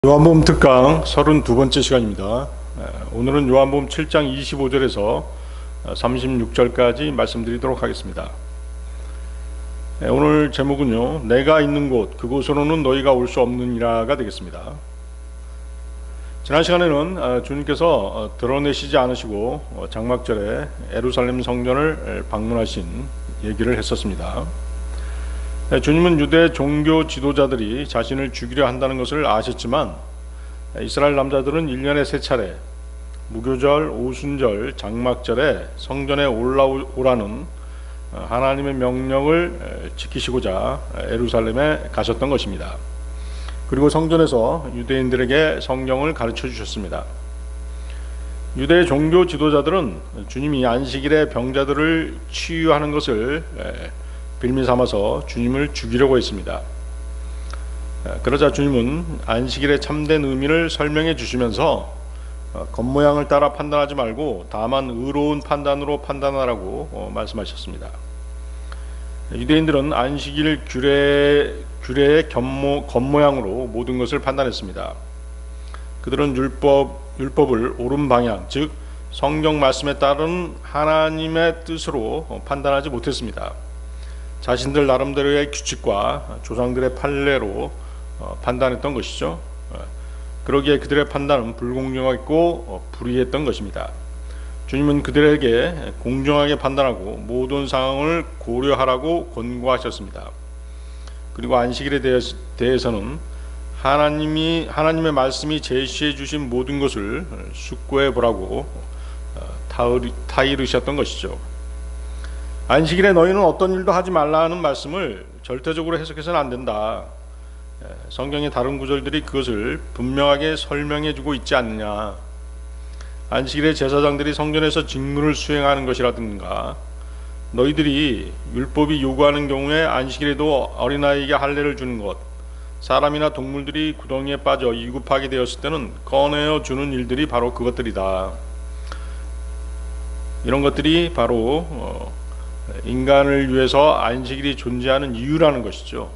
요한복음 특강 32번째 시간입니다. 오늘은 요한복음 7장 25절에서 36절까지 말씀드리도록 하겠습니다. 오늘 제목은요, 내가 있는 곳 그곳으로는 너희가 올 수 없느니라가 되겠습니다. 지난 시간에는 주님께서 드러내시지 않으시고 장막절에 예루살렘 성전을 방문하신 얘기를 했었습니다. 주님은 유대 종교 지도자들이 자신을 죽이려 한다는 것을 아셨지만 이스라엘 남자들은 1년에 3차례 무교절, 오순절, 장막절에 성전에 올라오라는 하나님의 명령을 지키시고자 예루살렘에 가셨던 것입니다. 그리고 성전에서 유대인들에게 성경을 가르쳐 주셨습니다. 유대 종교 지도자들은 주님이 안식일에 병자들을 치유하는 것을 빌미 삼아서 주님을 죽이려고 했습니다. 그러자 주님은 안식일의 참된 의미를 설명해 주시면서 겉모양을 따라 판단하지 말고 다만 의로운 판단으로 판단하라고 말씀하셨습니다. 유대인들은 안식일 규례의 겉모양으로 모든 것을 판단했습니다. 그들은 율법을 옳은 방향, 즉 성경 말씀에 따른 하나님의 뜻으로 판단하지 못했습니다. 자신들 나름대로의 규칙과 조상들의 판례로 판단했던 것이죠. 그러기에 그들의 판단은 불공정하고 불의했던 것입니다. 주님은 그들에게 공정하게 판단하고 모든 상황을 고려하라고 권고하셨습니다. 그리고 안식일에 대해서는 하나님의 말씀이 제시해 주신 모든 것을 숙고해 보라고 타이르셨던 것이죠. 안식일에 너희는 어떤 일도 하지 말라는 말씀을 절대적으로 해석해서는 안 된다. 성경의 다른 구절들이 그것을 분명하게 설명해 주고 있지 않느냐. 안식일에 제사장들이 성전에서 직무를 수행하는 것이라든가, 너희들이 율법이 요구하는 경우에 안식일에도 어린아이에게 할례를 주는 것, 사람이나 동물들이 구덩이에 빠져 위급하게 되었을 때는 꺼내어 주는 일들이 바로 그것들이다. 이런 것들이 바로 인간을 위해서 안식일이 존재하는 이유라는 것이죠.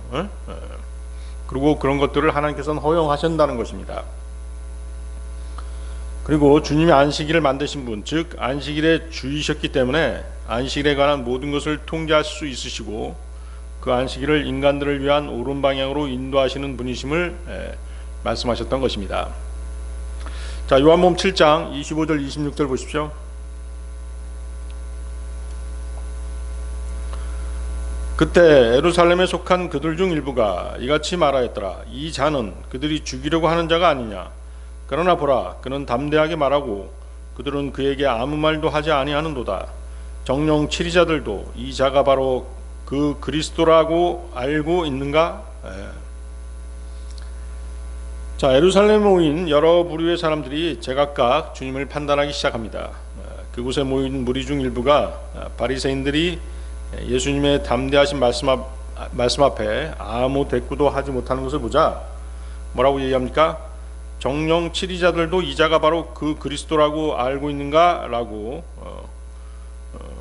그리고 그런 것들을 하나님께서는 허용하신다는 것입니다. 그리고 주님이 안식일을 만드신 분, 즉 안식일의 주이셨기 때문에 안식일에 관한 모든 것을 통제할 수 있으시고 그 안식일을 인간들을 위한 옳은 방향으로 인도하시는 분이심을 말씀하셨던 것입니다. 자, 요한복음 7장 25절 26절 보십시오. 그때 예루살렘에 속한 그들 중 일부가 이같이 말하였더라. 이 자는 그들이 죽이려고 하는 자가 아니냐. 그러나 보라, 그는 담대하게 말하고 그들은 그에게 아무 말도 하지 아니하는도다. 정령 치리자들도 이 자가 바로 그 그리스도라고 알고 있는가? 자, 예루살렘에 모인 여러 부류의 사람들이 제각각 주님을 판단하기 시작합니다. 그곳에 모인 무리 중 일부가 바리새인들이 예수님의 담대하신 말씀 앞에 아무 대꾸도 하지 못하는 것을 보자 뭐라고 얘기합니까? 정령 치리자들도 이 자가 바로 그 그리스도라고 알고 있는가?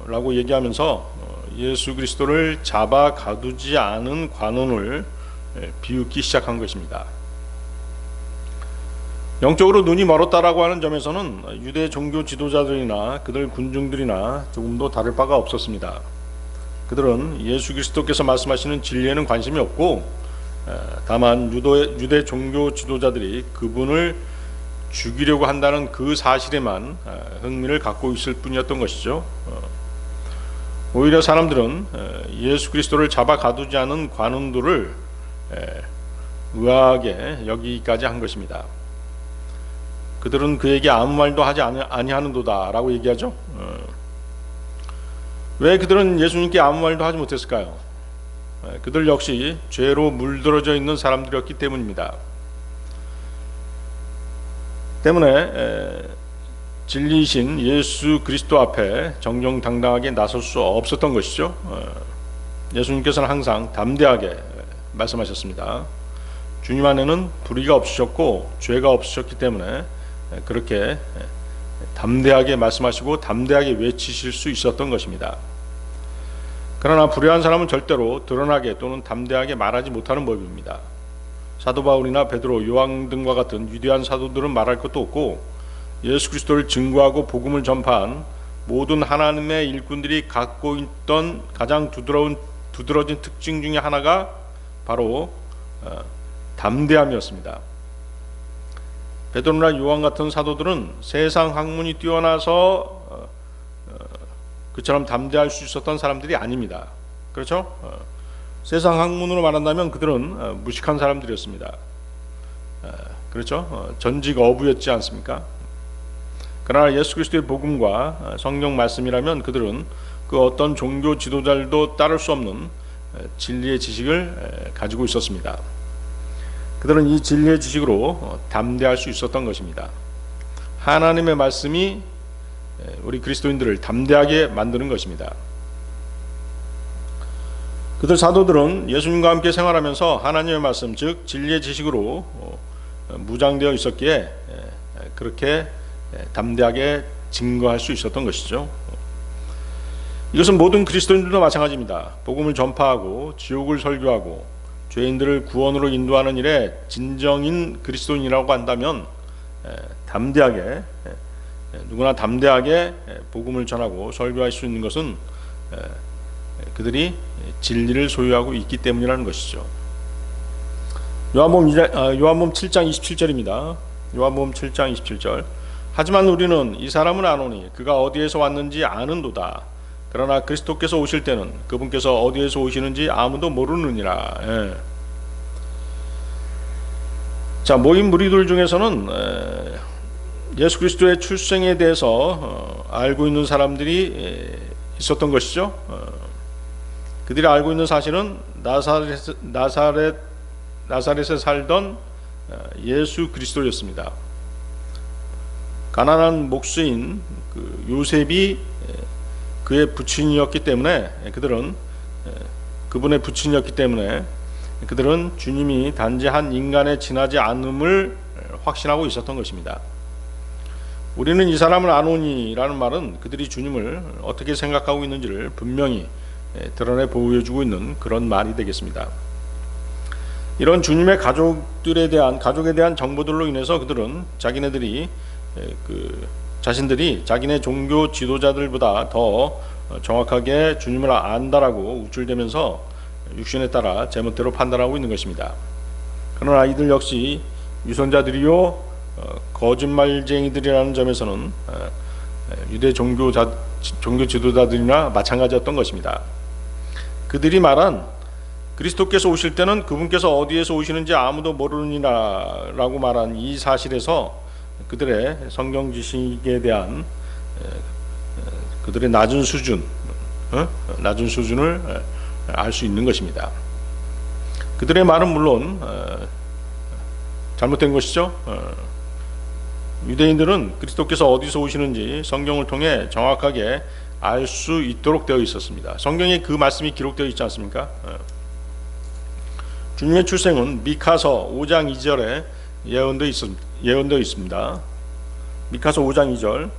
라고 얘기하면서 예수 그리스도를 잡아 가두지 않은 관원을 비웃기 시작한 것입니다. 영적으로 눈이 멀었다라고 하는 점에서는 유대 종교 지도자들이나 그들 군중들이나 조금도 다를 바가 없었습니다. 그들은 예수 그리스도께서 말씀하시는 진리에는 관심이 없고 다만 유대 종교 지도자들이 그분을 죽이려고 한다는 그 사실에만 흥미를 갖고 있을 뿐이었던 것이죠. 오히려 사람들은 예수 그리스도를 잡아 가두지 않은 관원들을 의아하게 여기기까지 한 것입니다. 그들은 그에게 아무 말도 하지 아니하는도다 라고 얘기하죠. 왜 그들은 예수님께 아무 말도 하지 못했을까요? 그들 역시 죄로 물들어져 있는 사람들이었기 때문입니다. 때문에 진리이신 예수 그리스도 앞에 정정당당하게 나설 수 없었던 것이죠. 예수님께서는 항상 담대하게 말씀하셨습니다. 주님 안에는 불의가 없으셨고 죄가 없으셨기 때문에 그렇게 담대하게 말씀하시고 담대하게 외치실 수 있었던 것입니다. 그러나 불의한 사람은 절대로 드러나게 또는 담대하게 말하지 못하는 법입니다. 사도 바울이나 베드로, 요한 등과 같은 위대한 사도들은 말할 것도 없고 예수 그리스도를 증거하고 복음을 전파한 모든 하나님의 일꾼들이 갖고 있던 가장 두드러진 특징 중에 하나가 바로 담대함이었습니다. 베드로나 요한 같은 사도들은 세상 학문이 뛰어나서 그처럼 담대할 수 있었던 사람들이 아닙니다. 그렇죠? 세상 학문으로 말한다면 그들은 무식한 사람들이었습니다. 그렇죠? 전직 어부였지 않습니까? 그러나 예수 그리스도의 복음과 성경 말씀이라면 그들은 그 어떤 종교 지도자들도 따를 수 없는 진리의 지식을 가지고 있었습니다. 그들은 이 진리의 지식으로 담대할 수 있었던 것입니다. 하나님의 말씀이 우리 그리스도인들을 담대하게 만드는 것입니다. 그들 사도들은 예수님과 함께 생활하면서 하나님의 말씀, 즉 진리의 지식으로 무장되어 있었기에 그렇게 담대하게 증거할 수 있었던 것이죠. 이것은 모든 그리스도인들도 마찬가지입니다. 복음을 전파하고 지옥을 설교하고 죄인들을 구원으로 인도하는 일에 진정인 그리스도인이라고 한다면 담대하게, 누구나 담대하게 복음을 전하고 설교할 수 있는 것은 그들이 진리를 소유하고 있기 때문이라는 것이죠. 요한복음 7장 27절입니다. 요한복음 7장 27절. 하지만 우리는 이 사람은 아노니 그가 어디에서 왔는지 아는도다. 그러나 그리스도께서 오실 때는 그분께서 어디에서 오시는지 아무도 모르느니라. 자, 모인 무리들 중에서는 예수 그리스도의 출생에 대해서 알고 있는 사람들이 있었던 것이죠. 그들이 알고 있는 사실은 나사렛에 살던 예수 그리스도였습니다. 가난한 목수인 그 요셉이 그의 부친이었기 때문에 그분의 부친이었기 때문에 그들은 주님이 단지 한 인간에 지나지 않음을 확신하고 있었던 것입니다. 우리는 이 사람을 아노니라는 말은 그들이 주님을 어떻게 생각하고 있는지를 분명히 드러내 보여주고 있는 그런 말이 되겠습니다. 이런 주님의 가족에 대한 정보들로 인해서 그들은 자신들이 자기네 종교 지도자들보다 더 정확하게 주님을 안다라고 우쭐대면서 육신에 따라 제멋대로 판단하고 있는 것입니다. 그러나 이들 역시 유선자들이요 거짓말쟁이들이라는 점에서는 유대 종교 지도자들이나 마찬가지였던 것입니다. 그들이 말한 그리스도께서 오실 때는 그분께서 어디에서 오시는지 아무도 모르느니라 라고 말한 이 사실에서 그들의 성경 지식에 대한 그들의 낮은 수준을 알 수 있는 것입니다. 그들의 말은 물론 잘못된 것이죠. 유대인들은 그리스도께서 어디서 오시는지 성경을 통해 정확하게 알 수 있도록 되어 있었습니다. 성경에 그 말씀이 기록되어 있지 않습니까? 주님의 출생은 미카서 5장 2절에 예언되어 있습니다. 미카서 5장 2절.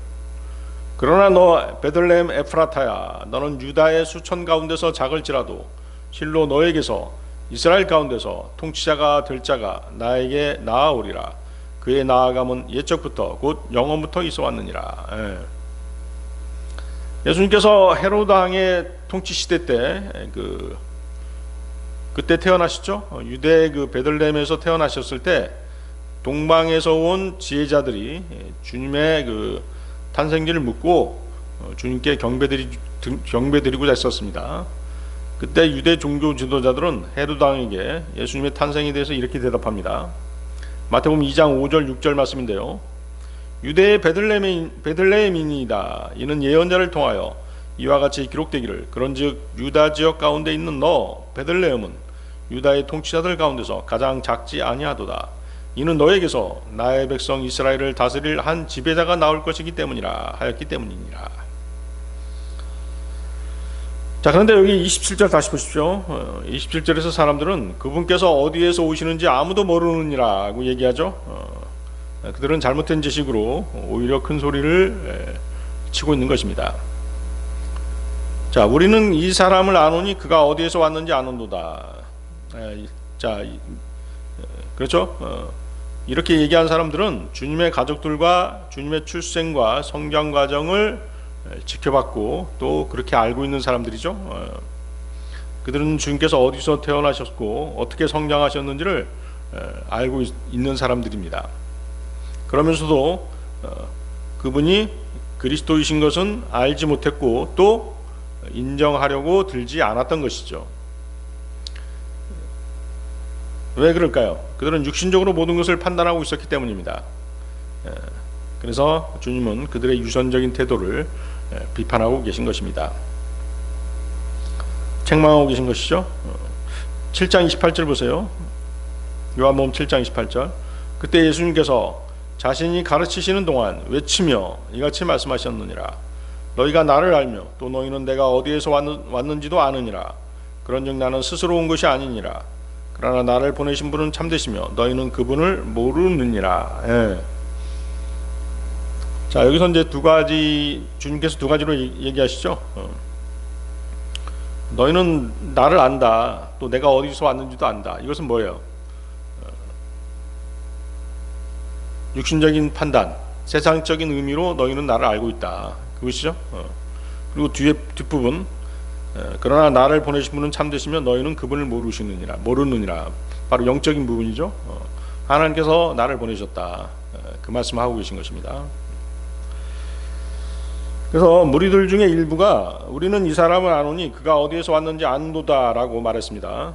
그러나 너 베들레헴 에프라타야, 너는 유다의 수천 가운데서 작을지라도 실로 너에게서 이스라엘 가운데서 통치자가 될 자가 나에게 나아오리라. 그의 나아감은 옛적부터 곧 영원부터 있어 왔느니라. 예수님께서 헤로드 왕의 통치 시대 때 그때 태어나셨죠. 유대 그 베들레헴에서 태어나셨을 때 동방에서 온 지혜자들이 주님의 그 탄생지를 묻고 주님께 경배드리고 했었습니다. 그때 유대 종교 지도자들은 헤로드 왕에게 예수님의 탄생에 대해서 이렇게 대답합니다. 마태복음 2장 5절 6절 말씀인데요. 유대의 베들레헴이니이다. 이는 예언자를 통하여 이와 같이 기록되기를 그런즉 유다 지역 가운데 있는 너 베들레헴은 유다의 통치자들 가운데서 가장 작지 아니하도다. 이는 너에게서 나의 백성 이스라엘을 다스릴 한 지배자가 나올 것이기 때문이라 하였기 때문이니라. 자, 그런데 여기 27절 다시 보십시오. 27절에서 사람들은 그분께서 어디에서 오시는지 아무도 모르느니라고 얘기하죠. 그들은 잘못된 지식으로 오히려 큰 소리를 치고 있는 것입니다. 자, 우리는 이 사람을 아노니 그가 어디에서 왔는지 아는도다. 자, 그렇죠? 이렇게 얘기한 사람들은 주님의 가족들과 주님의 출생과 성장 과정을 지켜봤고 또 그렇게 알고 있는 사람들이죠. 그들은 주님께서 어디서 태어나셨고 어떻게 성장하셨는지를 알고 있는 사람들입니다. 그러면서도 그분이 그리스도이신 것은 알지 못했고 또 인정하려고 들지 않았던 것이죠. 왜 그럴까요? 그들은 육신적으로 모든 것을 판단하고 있었기 때문입니다. 그래서 주님은 그들의 유선적인 태도를 비판하고 계신 것입니다. 책망하고 계신 것이죠. 7장 28절 보세요. 요한복음 7장 28절. 그때 예수님께서 자신이 가르치시는 동안 외치며 이같이 말씀하셨느니라. 너희가 나를 알며 또 너희는 내가 어디에서 왔는지도 아느니라. 그런즉 나는 스스로 온 것이 아니니라. 그러나 나를 보내신 분은 참되시며 너희는 그분을 모르느니라. 자, 여기서 이제 주님께서 두 가지로 얘기하시죠. 너희는 나를 안다. 또 내가 어디서 왔는지도 안다. 이것은 뭐예요? 육신적인 판단, 세상적인 의미로 너희는 나를 알고 있다. 그것이죠. 그리고 뒷부분, 그러나 나를 보내신 분은 참되시며 너희는 그분을 모르느니라. 바로 영적인 부분이죠. 하나님께서 나를 보내셨다. 그 말씀하고 계신 것입니다. 그래서 무리들 중에 일부가 우리는 이 사람을 아노니 그가 어디에서 왔는지 안도다라고 말했습니다.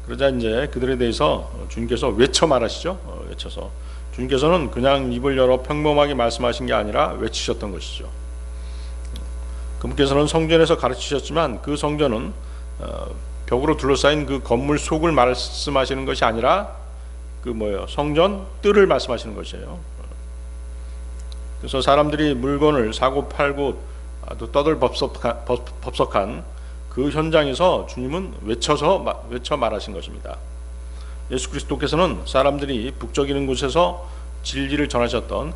그러자 이제 그들에 대해서 주님께서 외쳐 말하시죠. 외쳐서 주님께서는 그냥 입을 열어 평범하게 말씀하신 게 아니라 외치셨던 것이죠. 그분께서는 성전에서 가르치셨지만 그 성전은 벽으로 둘러싸인 그 건물 속을 말씀하시는 것이 아니라 성전 뜰을 말씀하시는 것이에요. 그래서 사람들이 물건을 사고 팔고 또 떠들법석한 그 현장에서 주님은 외쳐 말하신 것입니다. 예수 그리스도께서는 사람들이 북적이는 곳에서 진리를 전하셨던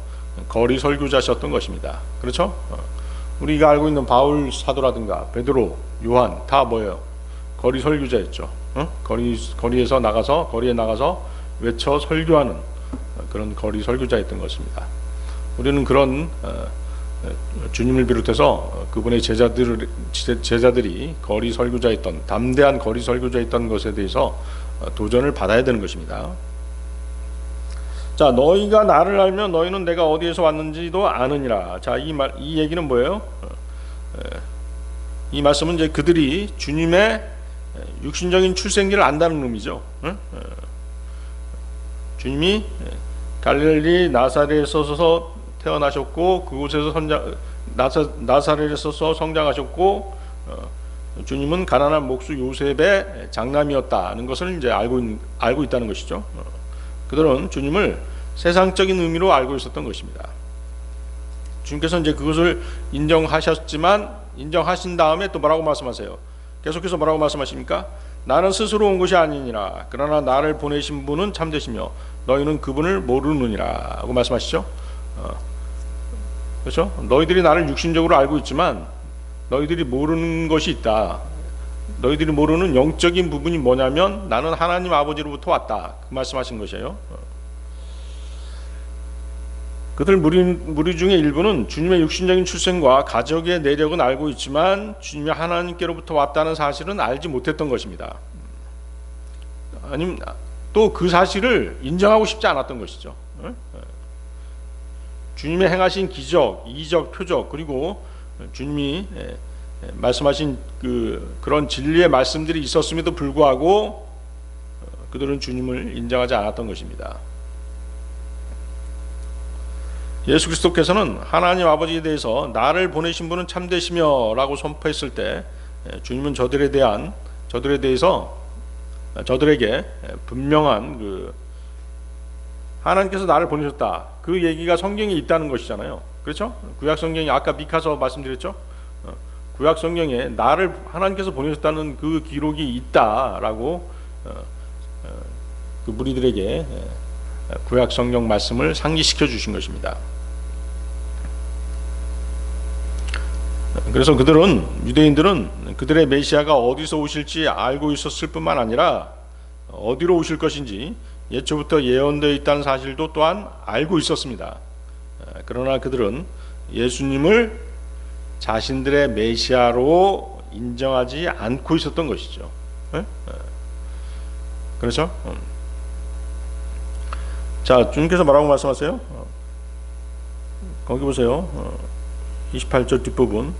거리 설교자셨던 것입니다. 그렇죠? 우리가 알고 있는 바울 사도라든가 베드로, 요한 다 뭐예요? 거리 설교자였죠. 거리에 나가서 외쳐 설교하는 그런 거리 설교자였던 것입니다. 우리는 그런 주님을 비롯해서 그분의 제자들이 거리 설교자였던 담대한 거리 설교자였던 것에 대해서 도전을 받아야 되는 것입니다. 자, 너희가 나를 알면 너희는 내가 어디에서 왔는지도 아느니라. 자, 이 얘기는 뭐예요? 이 말씀은 이제 그들이 주님의 육신적인 출생기를 안다는 의미죠. 주님이 갈릴리 나사렛에서 태어나셨고 그곳에서 나사렛에서 성장하셨고 주님은 가난한 목수 요셉의 장남이었다는 것을 이제 알고 있다는 것이죠. 그들은 주님을 세상적인 의미로 알고 있었던 것입니다. 주님께서 이제 그것을 인정하신 다음에 또 뭐라고 말씀하세요? 계속해서 뭐라고 말씀하십니까? 나는 스스로 온 것이 아니니라. 그러나 나를 보내신 분은 참되시며 너희는 그분을 모르느니라 하고 말씀하시죠. 그렇죠? 너희들이 나를 육신적으로 알고 있지만 너희들이 모르는 것이 있다. 너희들이 모르는 영적인 부분이 뭐냐면 나는 하나님 아버지로부터 왔다. 그 말씀하신 것이에요. 그들 무리 중에 일부는 주님의 육신적인 출생과 가족의 내력은 알고 있지만 주님이 하나님께로부터 왔다는 사실은 알지 못했던 것입니다. 아니면 또 그 사실을 인정하고 싶지 않았던 것이죠. 주님의 행하신 기적, 이적, 표적, 그리고 주님이 말씀하신 그런 진리의 말씀들이 있었음에도 불구하고 그들은 주님을 인정하지 않았던 것입니다. 예수 그리스도께서는 하나님 아버지에 대해서 나를 보내신 분은 참되시며 라고 선포했을 때 주님은 저들에게 분명한 하나님께서 나를 보내셨다. 그 얘기가 성경에 있다는 것이잖아요. 그렇죠? 구약 성경에 아까 미카서 말씀드렸죠? 구약 성경에 나를 하나님께서 보내셨다는 그 기록이 있다라고 그 무리들에게 구약 성경 말씀을 상기시켜 주신 것입니다. 그래서 유대인들은 그들의 메시아가 어디서 오실지 알고 있었을 뿐만 아니라 어디로 오실 것인지 예초부터 예언되어 있다는 사실도 또한 알고 있었습니다. 그러나 그들은 예수님을 자신들의 메시아로 인정하지 않고 있었던 것이죠. 그렇죠? 자, 주님께서 뭐라고 말씀하세요? 거기 보세요. 28절 뒷부분.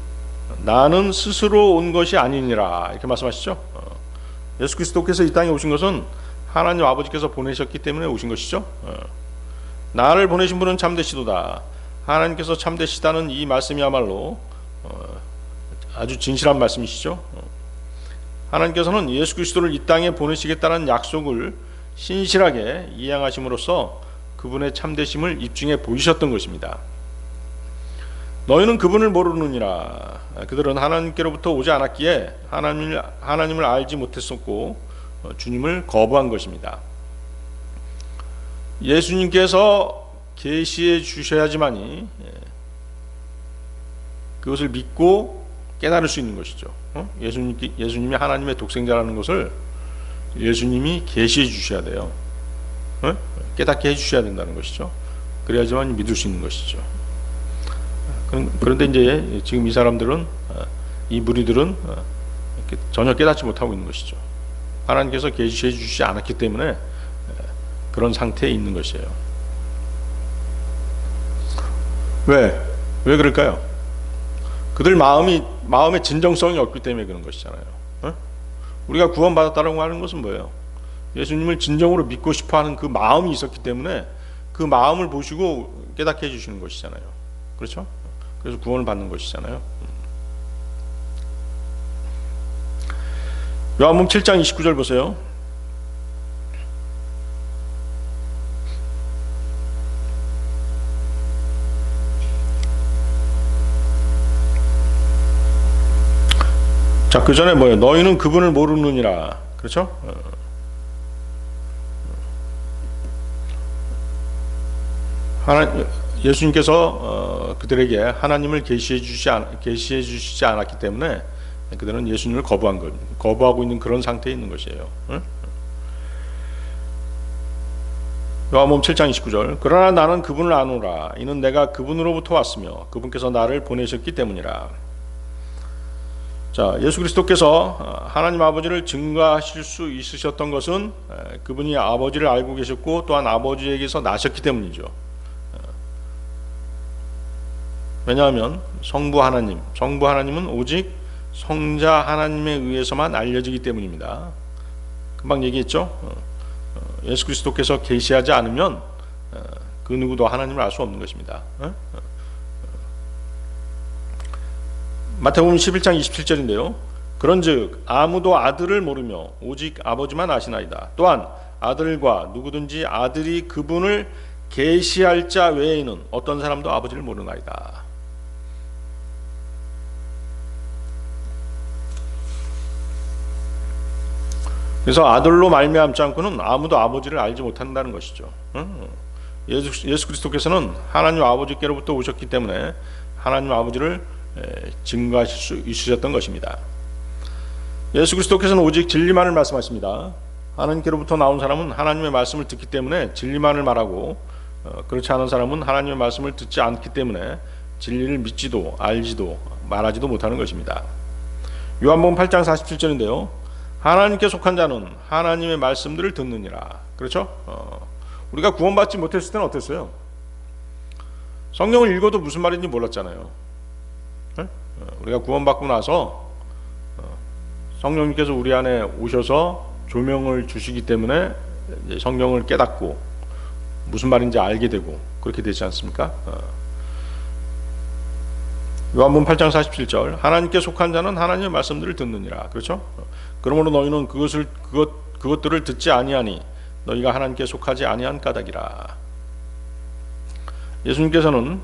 나는 스스로 온 것이 아니니라 이렇게 말씀하시죠. 예수 그리스도께서 이 땅에 오신 것은 하나님 아버지께서 보내셨기 때문에 오신 것이죠. 나를 보내신 분은 참되시도다. 하나님께서 참되시다는 이 말씀이야말로 아주 진실한 말씀이시죠. 하나님께서는 예수 그리스도를 이 땅에 보내시겠다는 약속을 신실하게 이행하심으로써 그분의 참되심을 입증해 보이셨던 것입니다. 너희는 그분을 모르느니라. 그들은 하나님께로부터 오지 않았기에 하나님을 알지 못했었고 주님을 거부한 것입니다. 예수님께서 계시해 주셔야지만이 그것을 믿고 깨달을 수 있는 것이죠. 예수님이 하나님의 독생자라는 것을 예수님이 계시해 주셔야 돼요. 깨닫게 해주셔야 된다는 것이죠. 그래야지만 믿을 수 있는 것이죠. 그런데 이제 지금 이 사람들은, 이 무리들은 전혀 깨닫지 못하고 있는 것이죠. 하나님께서 계시해 주시지 않았기 때문에 그런 상태에 있는 것이에요. 왜 그럴까요? 그들 마음에 진정성이 없기 때문에 그런 것이잖아요. 우리가 구원받았다고 하는 것은 뭐예요? 예수님을 진정으로 믿고 싶어하는 그 마음이 있었기 때문에 그 마음을 보시고 깨닫게 해주시는 것이잖아요. 그렇죠? 그래서 구원을 받는 것이잖아요. 요한복음 7장 29절 보세요. 자, 그 전에 뭐예요? 너희는 그분을 모르느니라. 그렇죠? 예수님께서 그들에게 하나님을 계시해 주시지 않았기 때문에 그들은 예수님을 거부하고 있는 그런 상태에 있는 것이에요. 요한복음 7장 29절. 그러나 나는 그분을 아노라. 이는 내가 그분으로부터 왔으며 그분께서 나를 보내셨기 때문이라. 자, 예수 그리스도께서 하나님 아버지를 증거하실 수 있으셨던 것은 그분이 아버지를 알고 계셨고 또한 아버지에게서 나셨기 때문이죠. 왜냐하면 성부 하나님은 오직 성자 하나님에 의해서만 알려지기 때문입니다. 금방 얘기했죠. 예수 그리스도께서 계시하지 않으면 그 누구도 하나님을 알 수 없는 것입니다. 마태복음 11장 27절인데요. 그런즉 아무도 아들을 모르며 오직 아버지만 아시나이다. 또한 아들과 누구든지 아들이 그분을 계시할 자 외에는 어떤 사람도 아버지를 모르나이다. 그래서 아들로 말미암지 않고는 아무도 아버지를 알지 못한다는 것이죠. 예수 그리스도께서는 하나님 아버지께로부터 오셨기 때문에 하나님 아버지를 증거하실 수 있으셨던 것입니다. 예수 그리스도께서는 오직 진리만을 말씀하십니다. 하나님께로부터 나온 사람은 하나님의 말씀을 듣기 때문에 진리만을 말하고 그렇지 않은 사람은 하나님의 말씀을 듣지 않기 때문에 진리를 믿지도 알지도 말하지도 못하는 것입니다. 요한복음 8장 47절인데요. 하나님께 속한 자는 하나님의 말씀들을 듣느니라. 그렇죠? 우리가 구원받지 못했을 때는 어땠어요? 성경을 읽어도 무슨 말인지 몰랐잖아요. 우리가 구원받고 나서 성령님께서 우리 안에 오셔서 조명을 주시기 때문에 성경을 깨닫고 무슨 말인지 알게 되고 그렇게 되지 않습니까? 요한복음 8장 47절. 하나님께 속한 자는 하나님의 말씀들을 듣느니라. 그렇죠? 그러므로 너희는 그것들을 듣지 아니하니 너희가 하나님께 속하지 아니한 까닭이라. 예수님께서는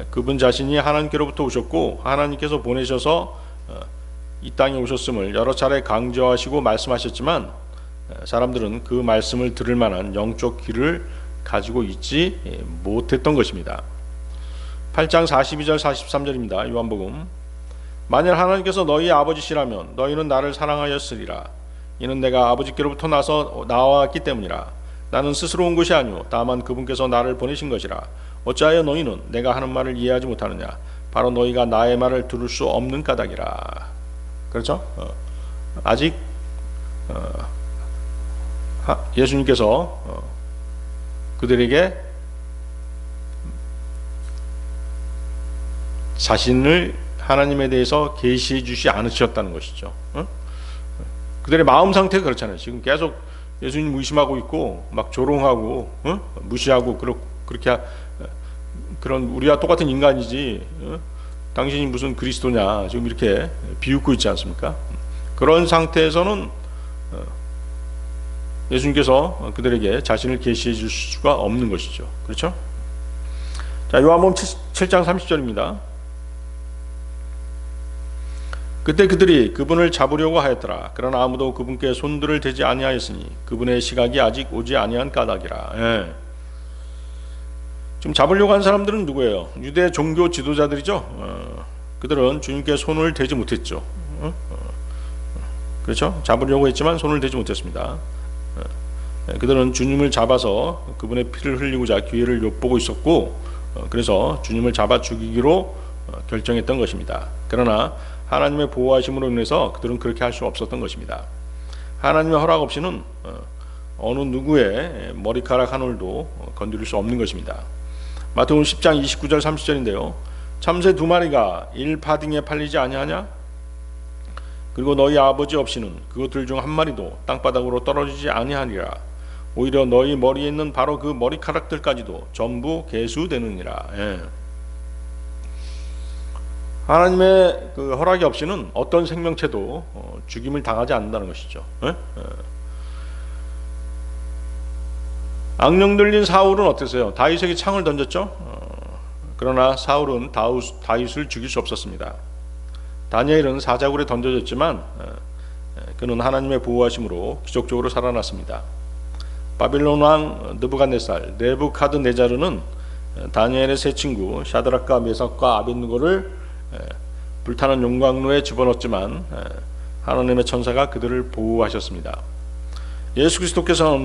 그분 자신이 하나님께로부터 오셨고 하나님께서 보내셔서 이 땅에 오셨음을 여러 차례 강조하시고 말씀하셨지만 사람들은 그 말씀을 들을 만한 영적 귀를 가지고 있지 못했던 것입니다. 8장 42절 43절입니다. 요한복음. 만일 하나님께서 너희 아버지시라면 너희는 나를 사랑하였으리라. 이는 내가 아버지께로부터 나왔기 때문이라. 나는 스스로 온 것이 아니오 다만 그분께서 나를 보내신 것이라. 어찌하여 너희는 내가 하는 말을 이해하지 못하느냐. 바로 너희가 나의 말을 들을 수 없는 까닭이라. 그렇죠? 아직 예수님께서 그들에게 자신을 하나님에 대해서 계시해 주지 않으셨다는 것이죠. 그들의 마음 상태가 그렇잖아요. 지금 계속 예수님 의심하고 있고 막 조롱하고 무시하고 그렇게 그런 우리와 똑같은 인간이지 당신이 무슨 그리스도냐 지금 이렇게 비웃고 있지 않습니까? 그런 상태에서는 예수님께서 그들에게 자신을 계시해 줄 수가 없는 것이죠. 그렇죠? 자, 요한복음 7장 30절입니다. 그때 그들이 그분을 잡으려고 하였더라. 그러나 아무도 그분께 손들을 대지 아니하였으니 그분의 시각이 아직 오지 아니한 까닭이라. 예. 지금 잡으려고 한 사람들은 누구예요? 유대 종교 지도자들이죠. 그들은 주님께 손을 대지 못했죠. 그렇죠? 잡으려고 했지만 손을 대지 못했습니다. 그들은 주님을 잡아서 그분의 피를 흘리고자 기회를 엿보고 있었고, 그래서 주님을 잡아 죽이기로 결정했던 것입니다. 그러나 하나님의 보호하심으로 인해서 그들은 그렇게 할 수 없었던 것입니다. 하나님의 허락 없이는 어느 누구의 머리카락 한 올도 건드릴 수 없는 것입니다. 마태복음 10장 29절 30절인데요. 참새 2마리가 1파딩에 팔리지 아니하냐? 그리고 너희 아버지 없이는 그것들 중 한 마리도 땅바닥으로 떨어지지 아니하리라. 오히려 너희 머리에 있는 바로 그 머리카락들까지도 전부 계수되느니라. 예. 하나님의 그 허락이 없이는 어떤 생명체도 죽임을 당하지 않는다는 것이죠. 예? 악령 들린 사울은 어땠어요? 다윗에게 창을 던졌죠. 그러나 사울은 다윗을 죽일 수 없었습니다. 다니엘은 사자굴에 던져졌지만 그는 하나님의 보호하심으로 기적적으로 살아났습니다. 바빌론 왕 느부갓네자르는 다니엘의 세 친구 샤드락과 메삭과 아벳느고를 불타는 용광로에 집어넣었지만 하나님의 천사가 그들을 보호하셨습니다. 예수 그리스도께서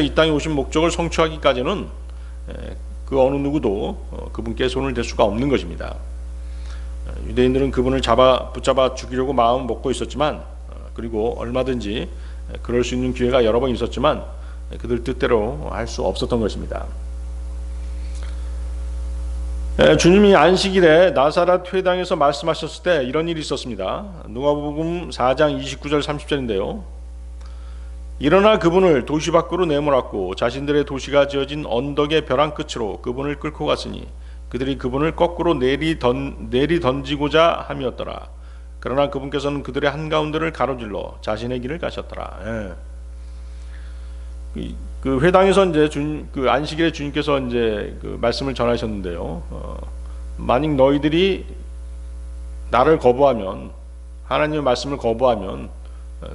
이 땅에 오신 목적을 성취하기까지는 그 어느 누구도 그분께 손을 댈 수가 없는 것입니다. 유대인들은 그분을 붙잡아 죽이려고 마음 먹고 있었지만, 그리고 얼마든지 그럴 수 있는 기회가 여러 번 있었지만 그들 뜻대로 할 수 없었던 것입니다. 주님이 안식일에 나사렛 회당에서 말씀하셨을 때 이런 일이 있었습니다. 누가복음 4장 29절 30절인데요. 일어나 그분을 도시 밖으로 내몰았고 자신들의 도시가 지어진 언덕의 벼랑 끝으로 그분을 끌고 갔으니 그들이 그분을 거꾸로 내리 던지고자 함이었더라. 그러나 그분께서는 그들의 한가운데를 가로질러 자신의 길을 가셨더라. 그 회당에서 이제 그 안식일에 주님께서 이제 그 말씀을 전하셨는데요. 만약 너희들이 나를 거부하면, 하나님의 말씀을 거부하면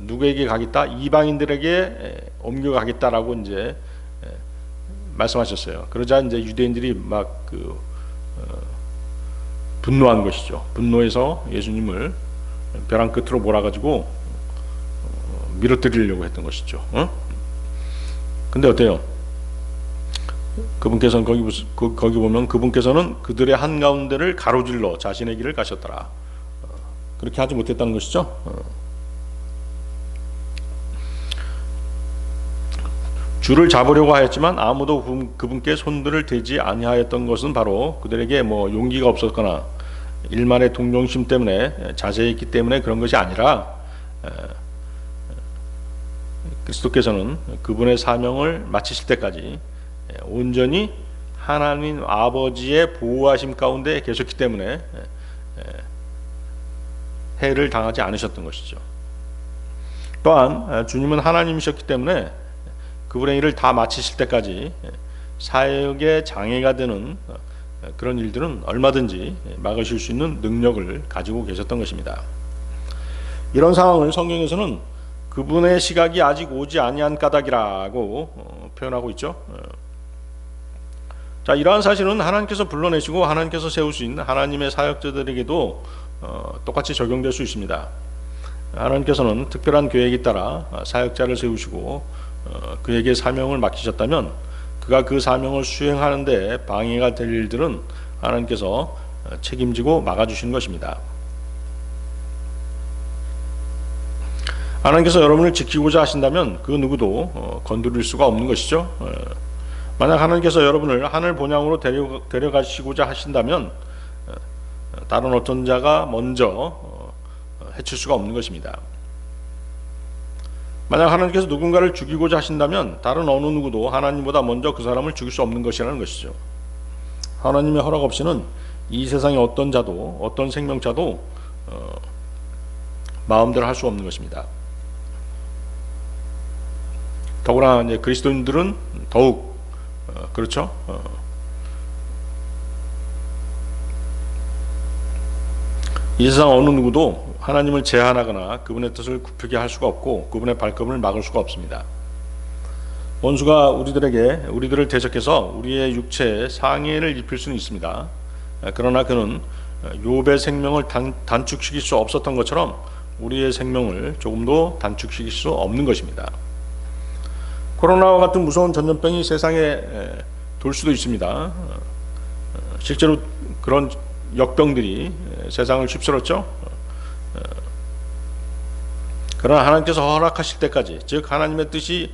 누구에게 가겠다? 이방인들에게 옮겨가겠다라고 이제 말씀하셨어요. 그러자 이제 유대인들이 막 분노한 것이죠. 분노해서 예수님을 벼랑 끝으로 몰아가지고 밀어뜨리려고 했던 것이죠. 근데 어때요? 그분께서는 거기 보면 그분께서는 그들의 한가운데를 가로질러 자신의 길을 가셨더라. 그렇게 하지 못했다는 것이죠. 주를 잡으려고 하였지만 아무도 그분께 손들을 대지 아니하였던 것은 바로 그들에게 뭐 용기가 없었거나 일만의 동정심 때문에 자세했기 때문에 그런 것이 아니라 그리스도께서는 그분의 사명을 마치실 때까지 온전히 하나님 아버지의 보호하심 가운데 계셨기 때문에 해를 당하지 않으셨던 것이죠. 또한 주님은 하나님이셨기 때문에 그분의 일을 다 마치실 때까지 사역에 장애가 되는 그런 일들은 얼마든지 막으실 수 있는 능력을 가지고 계셨던 것입니다. 이런 상황을 성경에서는 그분의 시각이 아직 오지 아니한 까닭이라고 표현하고 있죠. 자, 이러한 사실은 하나님께서 불러내시고 하나님께서 세우신 하나님의 사역자들에게도 똑같이 적용될 수 있습니다. 하나님께서는 특별한 계획에 따라 사역자를 세우시고 그에게 사명을 맡기셨다면 그가 그 사명을 수행하는 데 방해가 될 일들은 하나님께서 책임지고 막아주시는 것입니다. 하나님께서 여러분을 지키고자 하신다면 그 누구도 건드릴 수가 없는 것이죠. 만약 하나님께서 여러분을 하늘 본향으로 데려가시고자 하신다면 다른 어떤 자가 먼저 해칠 수가 없는 것입니다. 만약 하나님께서 누군가를 죽이고자 하신다면 다른 어느 누구도 하나님보다 먼저 그 사람을 죽일 수 없는 것이라는 것이죠. 하나님의 허락 없이는 이 세상의 어떤 자도 어떤 생명자도 마음대로 할 수 없는 것입니다. 더구나 이제 그리스도인들은 더욱 그렇죠. 이 세상 어느 누구도 하나님을 제한하거나 그분의 뜻을 굽히게 할 수가 없고 그분의 발걸음을 막을 수가 없습니다. 원수가 우리들을 대적해서 우리의 육체에 상해를 입힐 수는 있습니다. 그러나 그는 욥의 생명을 단축시킬 수 없었던 것처럼 우리의 생명을 조금도 단축시킬 수 없는 것입니다. 코로나와 같은 무서운 전염병이 세상에 돌 수도 있습니다. 실제로 그런 역병들이 세상을 휩쓸었죠. 그러나 하나님께서 허락하실 때까지, 즉 하나님의 뜻이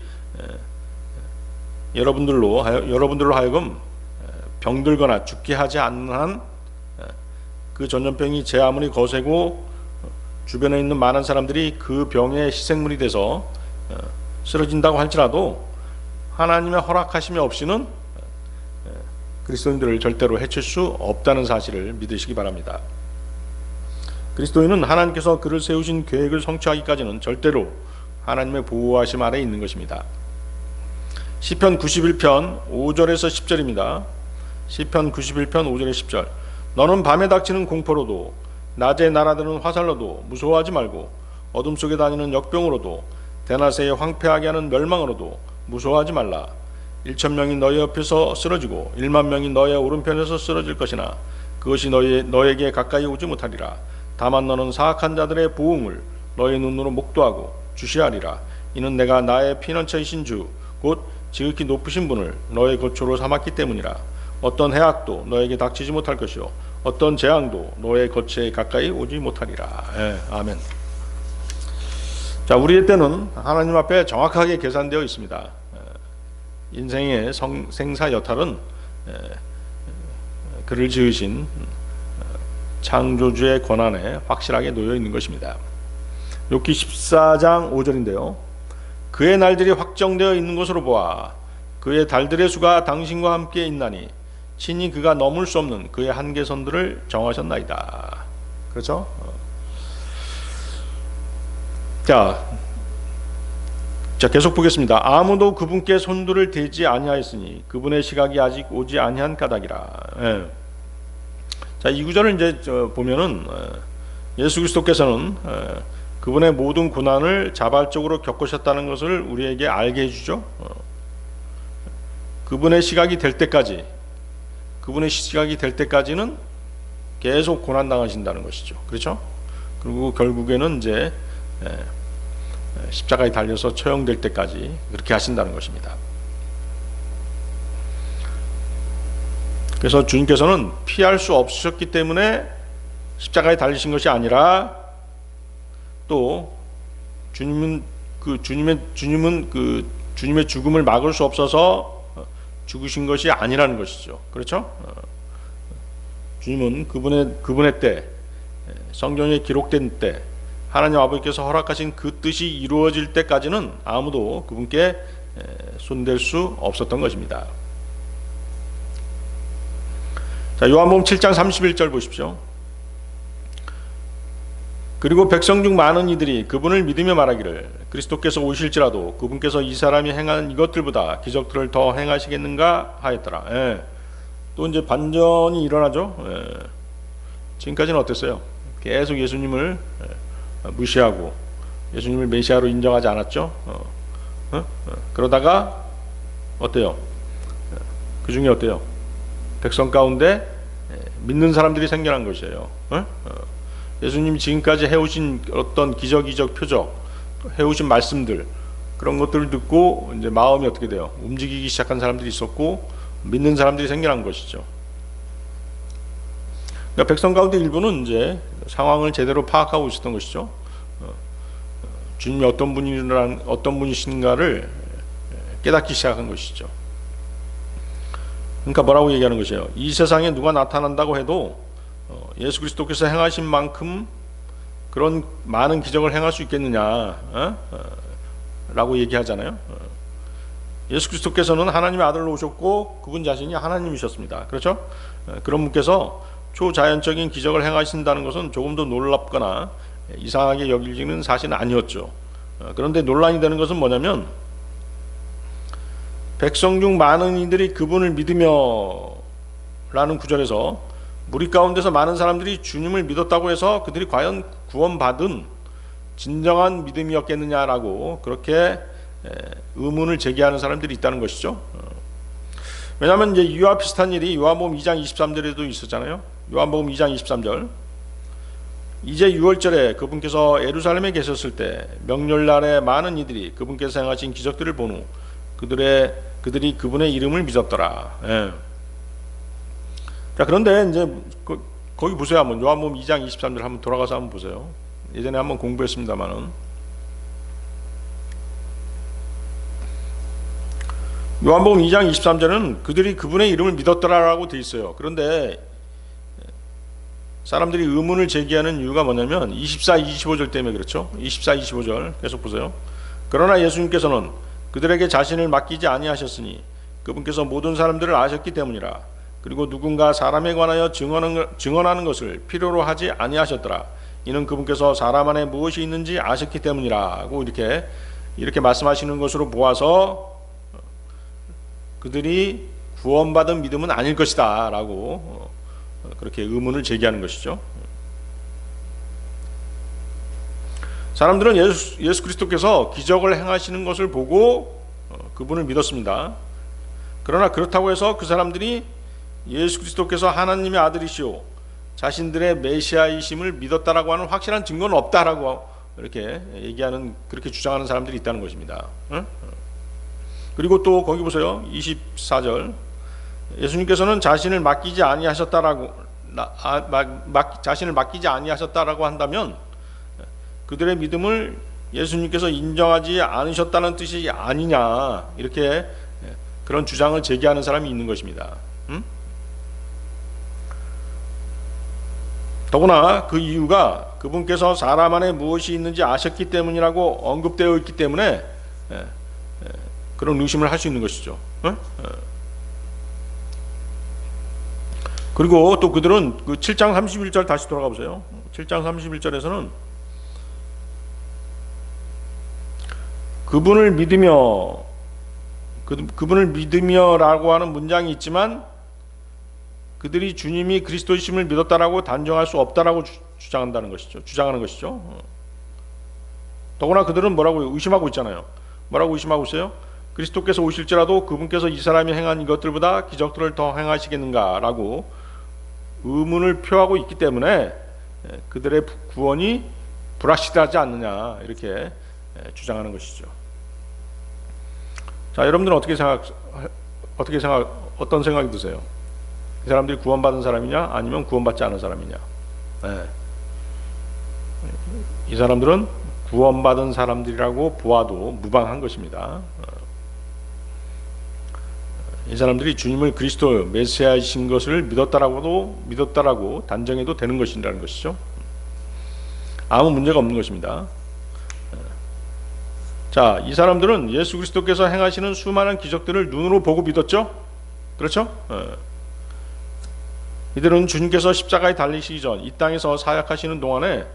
여러분들로 하여금 병들거나 죽게 하지 않는 한 그 전염병이 제 아무리 거세고 주변에 있는 많은 사람들이 그 병의 희생물이 돼서 쓰러진다고 할지라도 하나님의 허락하심이 없이는 그리스도인들을 절대로 해칠 수 없다는 사실을 믿으시기 바랍니다. 그리스도인은 하나님께서 그를 세우신 계획을 성취하기까지는 절대로 하나님의 보호하심 아래에 있는 것입니다. 시편 91편 5절에서 10절입니다. 시편 91편 5절에 10절. 너는 밤에 닥치는 공포로도 낮에 날아드는 화살로도 무서워하지 말고 어둠 속에 다니는 역병으로도 대낮에 황폐하게 하는 멸망으로도 무서워하지 말라. 1,000명이 너희 옆에서 쓰러지고 10,000명이 너의 오른편에서 쓰러질 것이나 그것이 너에게 가까이 오지 못하리라. 다만 너는 사악한 자들의 보응을 너의 눈으로 목도하고 주시하리라. 이는 내가 나의 피난처이신 주 곧 지극히 높으신 분을 너의 거처로 삼았기 때문이라. 어떤 해악도 너에게 닥치지 못할 것이요 어떤 재앙도 너의 거처에 가까이 오지 못하리라. 아멘. 자, 우리의 때는 하나님 앞에 정확하게 계산되어 있습니다. 인생의 생사 여탈은 그를 지으신 창조주의 권한에 확실하게 놓여 있는 것입니다. 욥기 14장 5절인데요. 그의 날들이 확정되어 있는 것으로 보아 그의 달들의 수가 당신과 함께 있나니 친히 그가 넘을 수 없는 그의 한계선들을 정하셨나이다. 그렇죠? 자, 계속 보겠습니다. 아무도 그분께 손들을 대지 아니하였으니 그분의 시각이 아직 오지 아니한 까닭이라. 자, 이 구절을 이제 보면은 예수 그리스도께서는 그분의 모든 고난을 자발적으로 겪으셨다는 것을 우리에게 알게 해주죠. 그분의 시각이 될 때까지는 계속 고난 당하신다는 것이죠. 그렇죠? 그리고 결국에는 이제 십자가에 달려서 처형될 때까지 그렇게 하신다는 것입니다. 그래서 주님께서는 피할 수 없으셨기 때문에 십자가에 달리신 것이 아니라 또 주님은 주님의 죽음을 막을 수 없어서 죽으신 것이 아니라는 것이죠. 그렇죠? 주님은 그분의 때, 성경에 기록된 때, 하나님 아버지께서 허락하신 그 뜻이 이루어질 때까지는 아무도 그분께 손댈 수 없었던 것입니다. 자, 요한복음 7장 31절 보십시오. 그리고 백성 중 많은 이들이 그분을 믿으며 말하기를 그리스도께서 오실지라도 그분께서 이 사람이 행한 이것들보다 기적들을 더 행하시겠는가 하였더라. 또 이제 반전이 일어나죠. 지금까지는 어땠어요? 계속 예수님을 무시하고 예수님을 메시아로 인정하지 않았죠. 그러다가 어때요? 그 중에 어때요? 백성 가운데 믿는 사람들이 생겨난 것이에요. 예수님이 지금까지 해오신 어떤 기적이적 표적, 해오신 말씀들, 그런 것들을 듣고 이제 마음이 어떻게 돼요? 움직이기 시작한 사람들이 있었고 믿는 사람들이 생겨난 것이죠. 그러니까 백성 가운데 일부는 이제 상황을 제대로 파악하고 있었던 것이죠. 주님이 어떤 분이신가를 깨닫기 시작한 것이죠. 그러니까 뭐라고 얘기하는 것이에요? 이 세상에 누가 나타난다고 해도 예수 그리스도께서 행하신 만큼 그런 많은 기적을 행할 수 있겠느냐, 라고 얘기하잖아요. 예수 그리스도께서는 하나님의 아들로 오셨고 그분 자신이 하나님이셨습니다. 그렇죠? 그런 분께서 초자연적인 기적을 행하신다는 것은 조금도 놀랍거나 이상하게 여기지는 사실은 아니었죠. 그런데 논란이 되는 것은 뭐냐면, 백성 중 많은 이들이 그분을 믿으며 라는 구절에서 무리 가운데서 많은 사람들이 주님을 믿었다고 해서 그들이 과연 구원받은 진정한 믿음이었겠느냐라고 그렇게 의문을 제기하는 사람들이 있다는 것이죠. 왜냐하면 이제 이와 비슷한 일이 요한복음 2장 23절에도 있었잖아요. 요한복음 2장 23절. 이제 6월절에 그분께서 예루살렘에 계셨을 때 명절날에 많은 이들이 그분께서 행하신 기적들을 본 후 그들이 그분의 이름을 믿었더라. 예. 자, 그런데 이제 거기 보세요. 한번 요한복음 2장 23절 한번 돌아가서 한번 보세요. 예전에 한번 공부했습니다만은 요한복음 2장 23절은 그들이 그분의 이름을 믿었더라라고 돼 있어요. 그런데 사람들이 의문을 제기하는 이유가 뭐냐면 24, 25절 때문에 그렇죠. 24, 25절 계속 보세요. 그러나 예수님께서는 그들에게 자신을 맡기지 아니하셨으니 그분께서 모든 사람들을 아셨기 때문이라. 그리고 누군가 사람에 관하여 증언하는 것을 필요로 하지 아니하셨더라. 이는 그분께서 사람 안에 무엇이 있는지 아셨기 때문이라고 이렇게 말씀하시는 것으로 보아서 그들이 구원받은 믿음은 아닐 것이다 라고 그렇게 의문을 제기하는 것이죠. 사람들은 예수 그리스도께서 기적을 행하시는 것을 보고 그분을 믿었습니다. 그러나 그렇다고 해서 그 사람들이 예수 그리스도께서 하나님의 아들이시오 자신들의 메시아이심을 믿었다라고 하는 확실한 증거는 없다라고 이렇게 얘기하는, 그렇게 주장하는 사람들이 있다는 것입니다. 그리고 또 거기 보세요. 24절. 예수님께서는 자신을 맡기지 아니하셨다라고 한다면 그들의 믿음을 예수님께서 인정하지 않으셨다는 뜻이 아니냐, 이렇게 그런 주장을 제기하는 사람이 있는 것입니다. 더구나 그 이유가 그분께서 사람 안에 무엇이 있는지 아셨기 때문이라고 언급되어 있기 때문에 그런 의심을 할 수 있는 것이죠. 그리고 또 그들은 그 7장 31절 다시 돌아가 보세요. 7장 31절에서는 그분을 믿으며라고 하는 문장이 있지만 그들이 주님이 그리스도이심을 믿었다라고 단정할 수 없다라고 주장하는 것이죠. 더구나 그들은 뭐라고 의심하고 있잖아요. 뭐라고 의심하고 있어요? 그리스도께서 오실지라도 그분께서 이 사람이 행한 이것들보다 기적들을 더 행하시겠는가라고 의문을 표하고 있기 때문에 그들의 구원이 불확실하지 않느냐, 이렇게 주장하는 것이죠. 자, 여러분들은 어떤 생각이 드세요? 이 사람들이 구원받은 사람이냐, 아니면 구원받지 않은 사람이냐? 이 사람들은 구원받은 사람들이라고 보아도 무방한 것입니다. 이 사람들이 주님을 그리스도 메시아이신 것을 믿었다라고 단정해도 되는 것이라는 것이죠. 아무 문제가 없는 것입니다. 자, 이 사람들은 예수 그리스도께서 행하시는 수많은 기적들을 눈으로 보고 믿었죠? 그렇죠? 이들은 주님께서 십자가에 달리시기 전 이 땅에서 사역하시는 동안에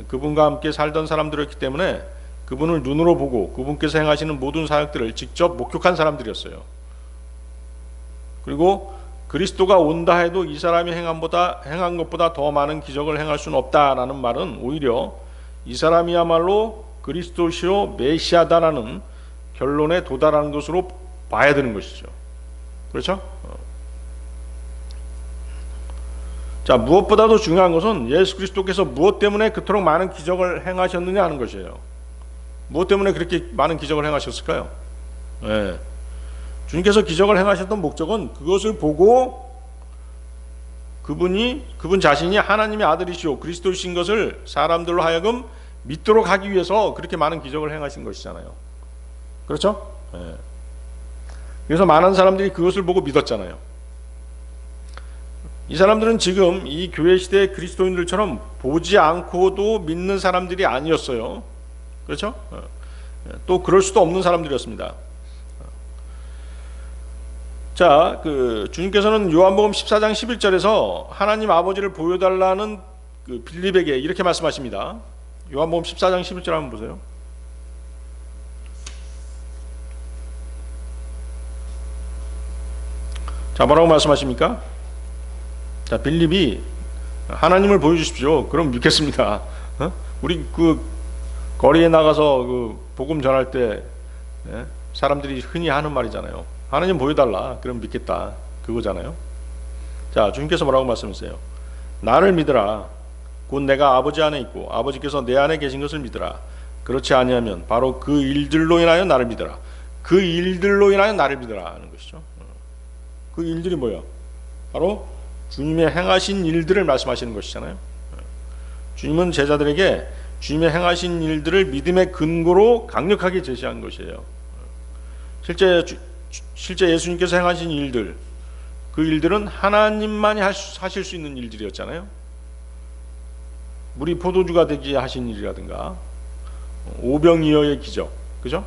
그분과 함께 살던 사람들이었기 때문에 그분을 눈으로 보고 그분께서 행하시는 모든 사역들을 직접 목격한 사람들이었어요. 그리고 그리스도가 온다 해도 이 사람이 행한 것보다 더 많은 기적을 행할 수는 없다라는 말은 오히려 이 사람이야말로 그리스도시요 메시아다라는 결론에 도달하는 것으로 봐야 되는 것이죠. 그렇죠? 자, 무엇보다도 중요한 것은 예수 그리스도께서 무엇 때문에 그토록 많은 기적을 행하셨느냐 하는 것이에요. 무엇 때문에 그렇게 많은 기적을 행하셨을까요? 네. 주님께서 기적을 행하셨던 목적은 그것을 보고 그분 자신이 하나님의 아들이시오 그리스도이신 것을 사람들로 하여금 믿도록 하기 위해서 그렇게 많은 기적을 행하신 것이잖아요. 그렇죠? 네. 그래서 많은 사람들이 그것을 보고 믿었잖아요. 이 사람들은 지금 이 교회 시대의 그리스도인들처럼 보지 않고도 믿는 사람들이 아니었어요. 그렇죠? 또 그럴 수도 없는 사람들이었습니다. 자, 주님께서는 요한복음 14장 11절에서 하나님 아버지를 보여달라는 빌립에게 이렇게 말씀하십니다. 요한복음 14장 11절 한번 보세요. 자, 뭐라고 말씀하십니까? 자, 빌립이 하나님을 보여주십시오. 그럼 믿겠습니다. 우리 거리에 나가서 복음 전할 때 사람들이 흔히 하는 말이잖아요. 하나님 보여달라. 그럼 믿겠다. 그거잖아요. 자, 주님께서 뭐라고 말씀하세요? 나를 믿으라. 곧 내가 아버지 안에 있고 아버지께서 내 안에 계신 것을 믿으라. 그렇지 아니하면 바로 그 일들로 인하여 나를 믿으라. 그 일들로 인하여 나를 믿으라 하는 것이죠. 그 일들이 뭐예요? 바로 주님의 행하신 일들을 말씀하시는 것이잖아요. 주님은 제자들에게 주님의 행하신 일들을 믿음의 근거로 강력하게 제시한 것이에요. 실제 예수님께서 행하신 일들, 그 일들은 하나님만이 하실 수 있는 일들이었잖아요. 물이 포도주가 되게 하신 일이라든가 오병이어의 기적, 그죠?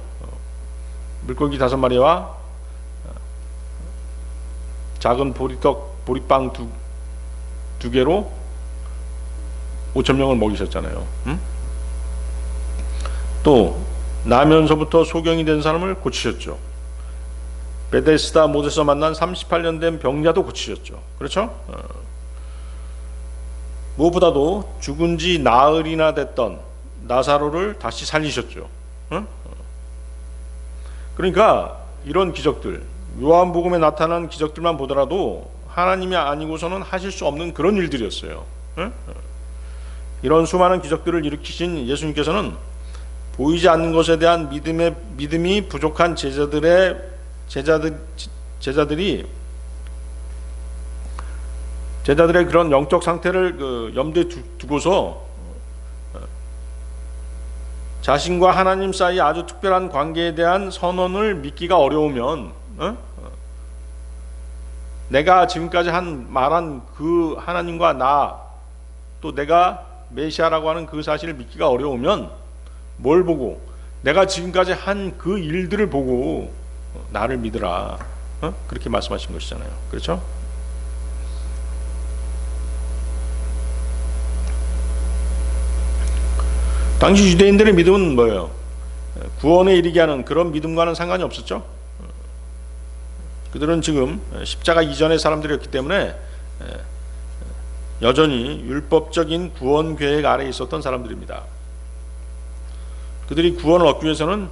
물고기 5마리와 작은 보리빵 두 개로 5,000명을 먹이셨잖아요. 또 나면서부터 소경이 된 사람을 고치셨죠. 베데스다 못에서 만난 38년 된 병자도 고치셨죠. 그렇죠? 무엇보다도 죽은 지 나흘이나 됐던 나사로를 다시 살리셨죠. 그러니까 이런 기적들, 요한복음에 나타난 기적들만 보더라도 하나님이 아니고서는 하실 수 없는 그런 일들이었어요. 이런 수많은 기적들을 일으키신 예수님께서는 보이지 않는 것에 대한 믿음이 부족한 제자들의 그런 영적 상태를 염두에 두고서 자신과 하나님 사이 아주 특별한 관계에 대한 선언을 믿기가 어려우면 내가 지금까지 말한 그 하나님과 나, 또 내가 메시아라고 하는 그 사실을 믿기가 어려우면 뭘 보고, 내가 지금까지 한 그 일들을 보고 나를 믿으라, 그렇게 말씀하신 것이잖아요. 그렇죠? 당시 유대인들의 믿음은 뭐예요? 구원에 이르게 하는 그런 믿음과는 상관이 없었죠. 그들은 지금 십자가 이전의 사람들이었기 때문에 여전히 율법적인 구원 계획 아래에 있었던 사람들입니다. 그들이 구원을 얻기 위해서는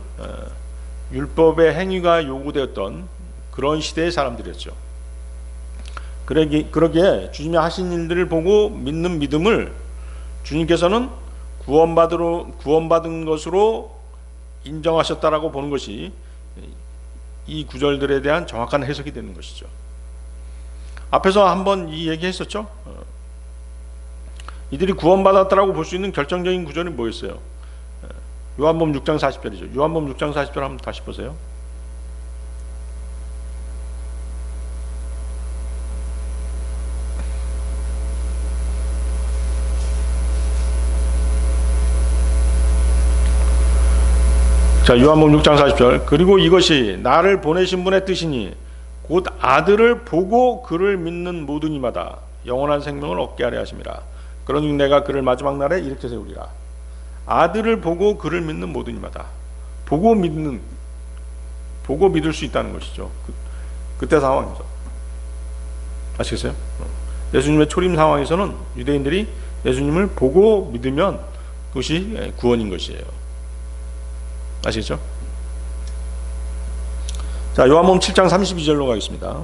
율법의 행위가 요구되었던 그런 시대의 사람들이었죠. 그러기에 주님이 하신 일들을 보고 믿는 믿음을 주님께서는 구원받은 것으로 인정하셨다라고 보는 것이 이 구절들에 대한 정확한 해석이 되는 것이죠. 앞에서 한번 이 얘기했었죠. 이들이 구원받았다라고 볼 수 있는 결정적인 구절이 뭐였어요? 요한복음 6장 40절이죠. 요한복음 6장 40절 한번 다시 보세요. 자, 요한복음 6장 40절. 그리고 이것이 나를 보내신 분의 뜻이니 곧 아들을 보고 그를 믿는 모든 이마다 영원한 생명을 얻게 하려 하심이라. 그러니 내가 그를 마지막 날에 이렇게 세우리라. 아들을 보고 그를 믿는 모든 이마다. 보고 믿을 수 있다는 것이죠. 그때 상황에서. 아시겠어요? 예수님의 초림 상황에서는 유대인들이 예수님을 보고 믿으면 그것이 구원인 것이에요. 아시겠죠? 자, 요한복음 7장 32절로 가겠습니다.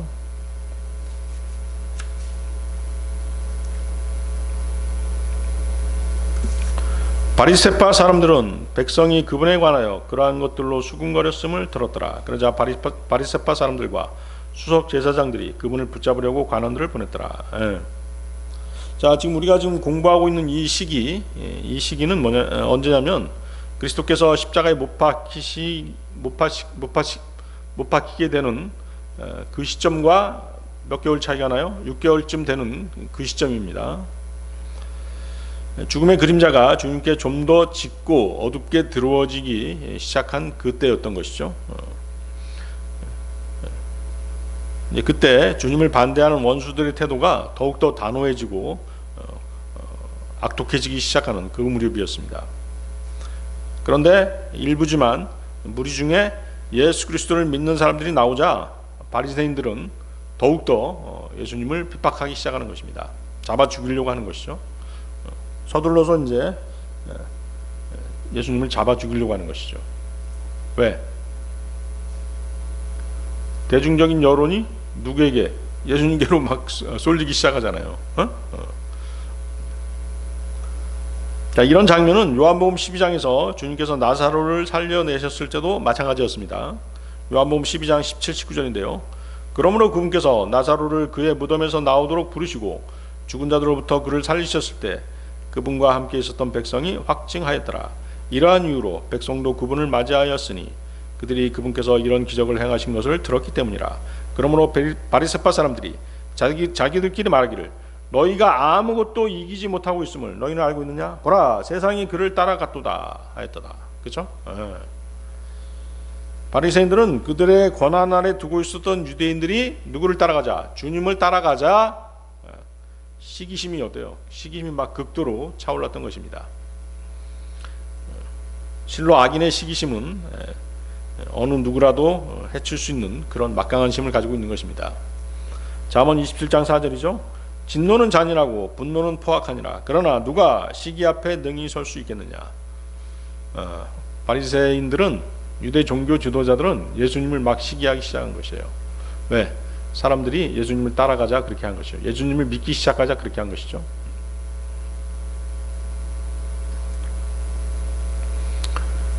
바리새파 사람들은 백성이 그분에 관하여 그러한 것들로 수군거렸음을 들었더라. 그러자 바리새파 사람들과 수석 제사장들이 그분을 붙잡으려고 관원들을 보냈더라. 예. 자, 지금 우리가 지금 공부하고 있는 이 시기는 언제냐면 그리스도께서 십자가에 못 박히게 되는 그 시점과 몇 개월 차이가 나요? 6개월쯤 되는 그 시점입니다. 죽음의 그림자가 주님께 좀 더 짙고 어둡게 드러워지기 시작한 그때였던 것이죠. 이제 그때 주님을 반대하는 원수들의 태도가 더욱더 단호해지고 악독해지기 시작하는 그 무렵이었습니다. 그런데 일부지만 무리 중에 예수 그리스도를 믿는 사람들이 나오자 바리새인들은 더욱더 예수님을 핍박하기 시작하는 것입니다. 잡아 죽이려고 하는 것이죠. 서둘러서 이제 예수님을 잡아 죽이려고 하는 것이죠. 왜? 대중적인 여론이 누구에게? 예수님께로 막 쏠리기 시작하잖아요. 자, 이런 장면은 요한복음 12장에서 주님께서 나사로를 살려내셨을 때도 마찬가지였습니다. 요한복음 12장 17, 19절인데요. 그러므로 그분께서 나사로를 그의 무덤에서 나오도록 부르시고 죽은 자들로부터 그를 살리셨을 때 그분과 함께 있었던 백성이 확증하였더라. 이러한 이유로 백성도 그분을 맞이하였으니 그들이 그분께서 이런 기적을 행하신 것을 들었기 때문이라. 그러므로 바리새파 사람들이 자기들끼리 말하기를 너희가 아무것도 이기지 못하고 있음을 너희는 알고 있느냐? 보라, 세상이 그를 따라갔도다 하였더라. 그렇죠? 바리새인들은 그들의 권한 아래 두고 있었던 유대인들이 누구를 따라가자? 주님을 따라가자 시기심이 어때요? 시기심이 막 극도로 차올랐던 것입니다. 실로 악인의 시기심은 어느 누구라도 해칠 수 있는 그런 막강한 힘을 가지고 있는 것입니다. 잠언 27장 4절이죠. 진노는 잔인하고 분노는 포악하니라. 그러나 누가 시기 앞에 능히 설 수 있겠느냐. 바리새인들은, 유대 종교 지도자들은 예수님을 막 시기하기 시작한 것이에요. 왜? 사람들이 예수님을 따라가자 그렇게 한 것이죠. 예수님을 믿기 시작하자 그렇게 한 것이죠.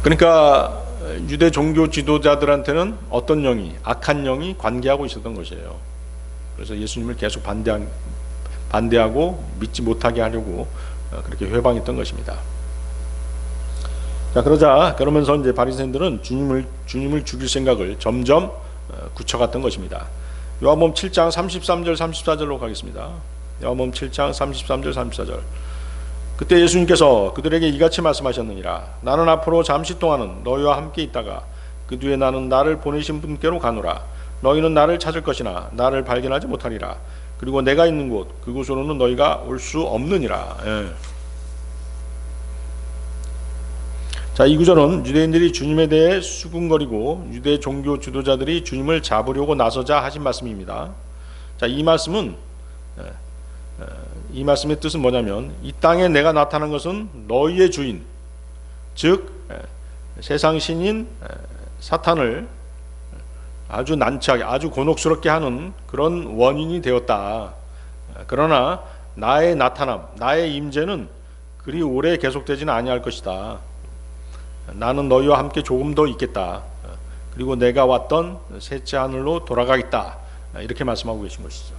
그러니까 유대 종교 지도자들한테는 어떤 영이, 악한 영이 관계하고 있었던 것이에요. 그래서 예수님을 계속 반대하고 믿지 못하게 하려고 그렇게 회방했던 것입니다. 자, 그러면서 이제 바리새인들은 주님을 죽일 생각을 점점 굳혀갔던 것입니다. 요한복음 7장 33절 34절로 가겠습니다. 요한복음 7장 33절 34절. 그때 예수님께서 그들에게 이같이 말씀하셨느니라. 나는 앞으로 잠시 동안은 너희와 함께 있다가 그 뒤에 나는 나를 보내신 분께로 가노라. 너희는 나를 찾을 것이나 나를 발견하지 못하리라. 그리고 내가 있는 곳 그곳으로는 너희가 올 수 없느니라. 자, 이 구절은 유대인들이 주님에 대해 수군거리고 유대 종교 지도자들이 주님을 잡으려고 나서자 하신 말씀입니다. 자, 이 말씀의 뜻은 뭐냐면 이 땅에 내가 나타난 것은 너희의 주인, 즉 세상 신인 사탄을 아주 난처하게, 아주 곤혹스럽게 하는 그런 원인이 되었다. 그러나 나의 나타남, 나의 임재는 그리 오래 계속되지는 아니할 것이다. 나는 너희와 함께 조금 더 있겠다. 그리고 내가 왔던 셋째 하늘로 돌아가겠다. 이렇게 말씀하고 계신 것이죠.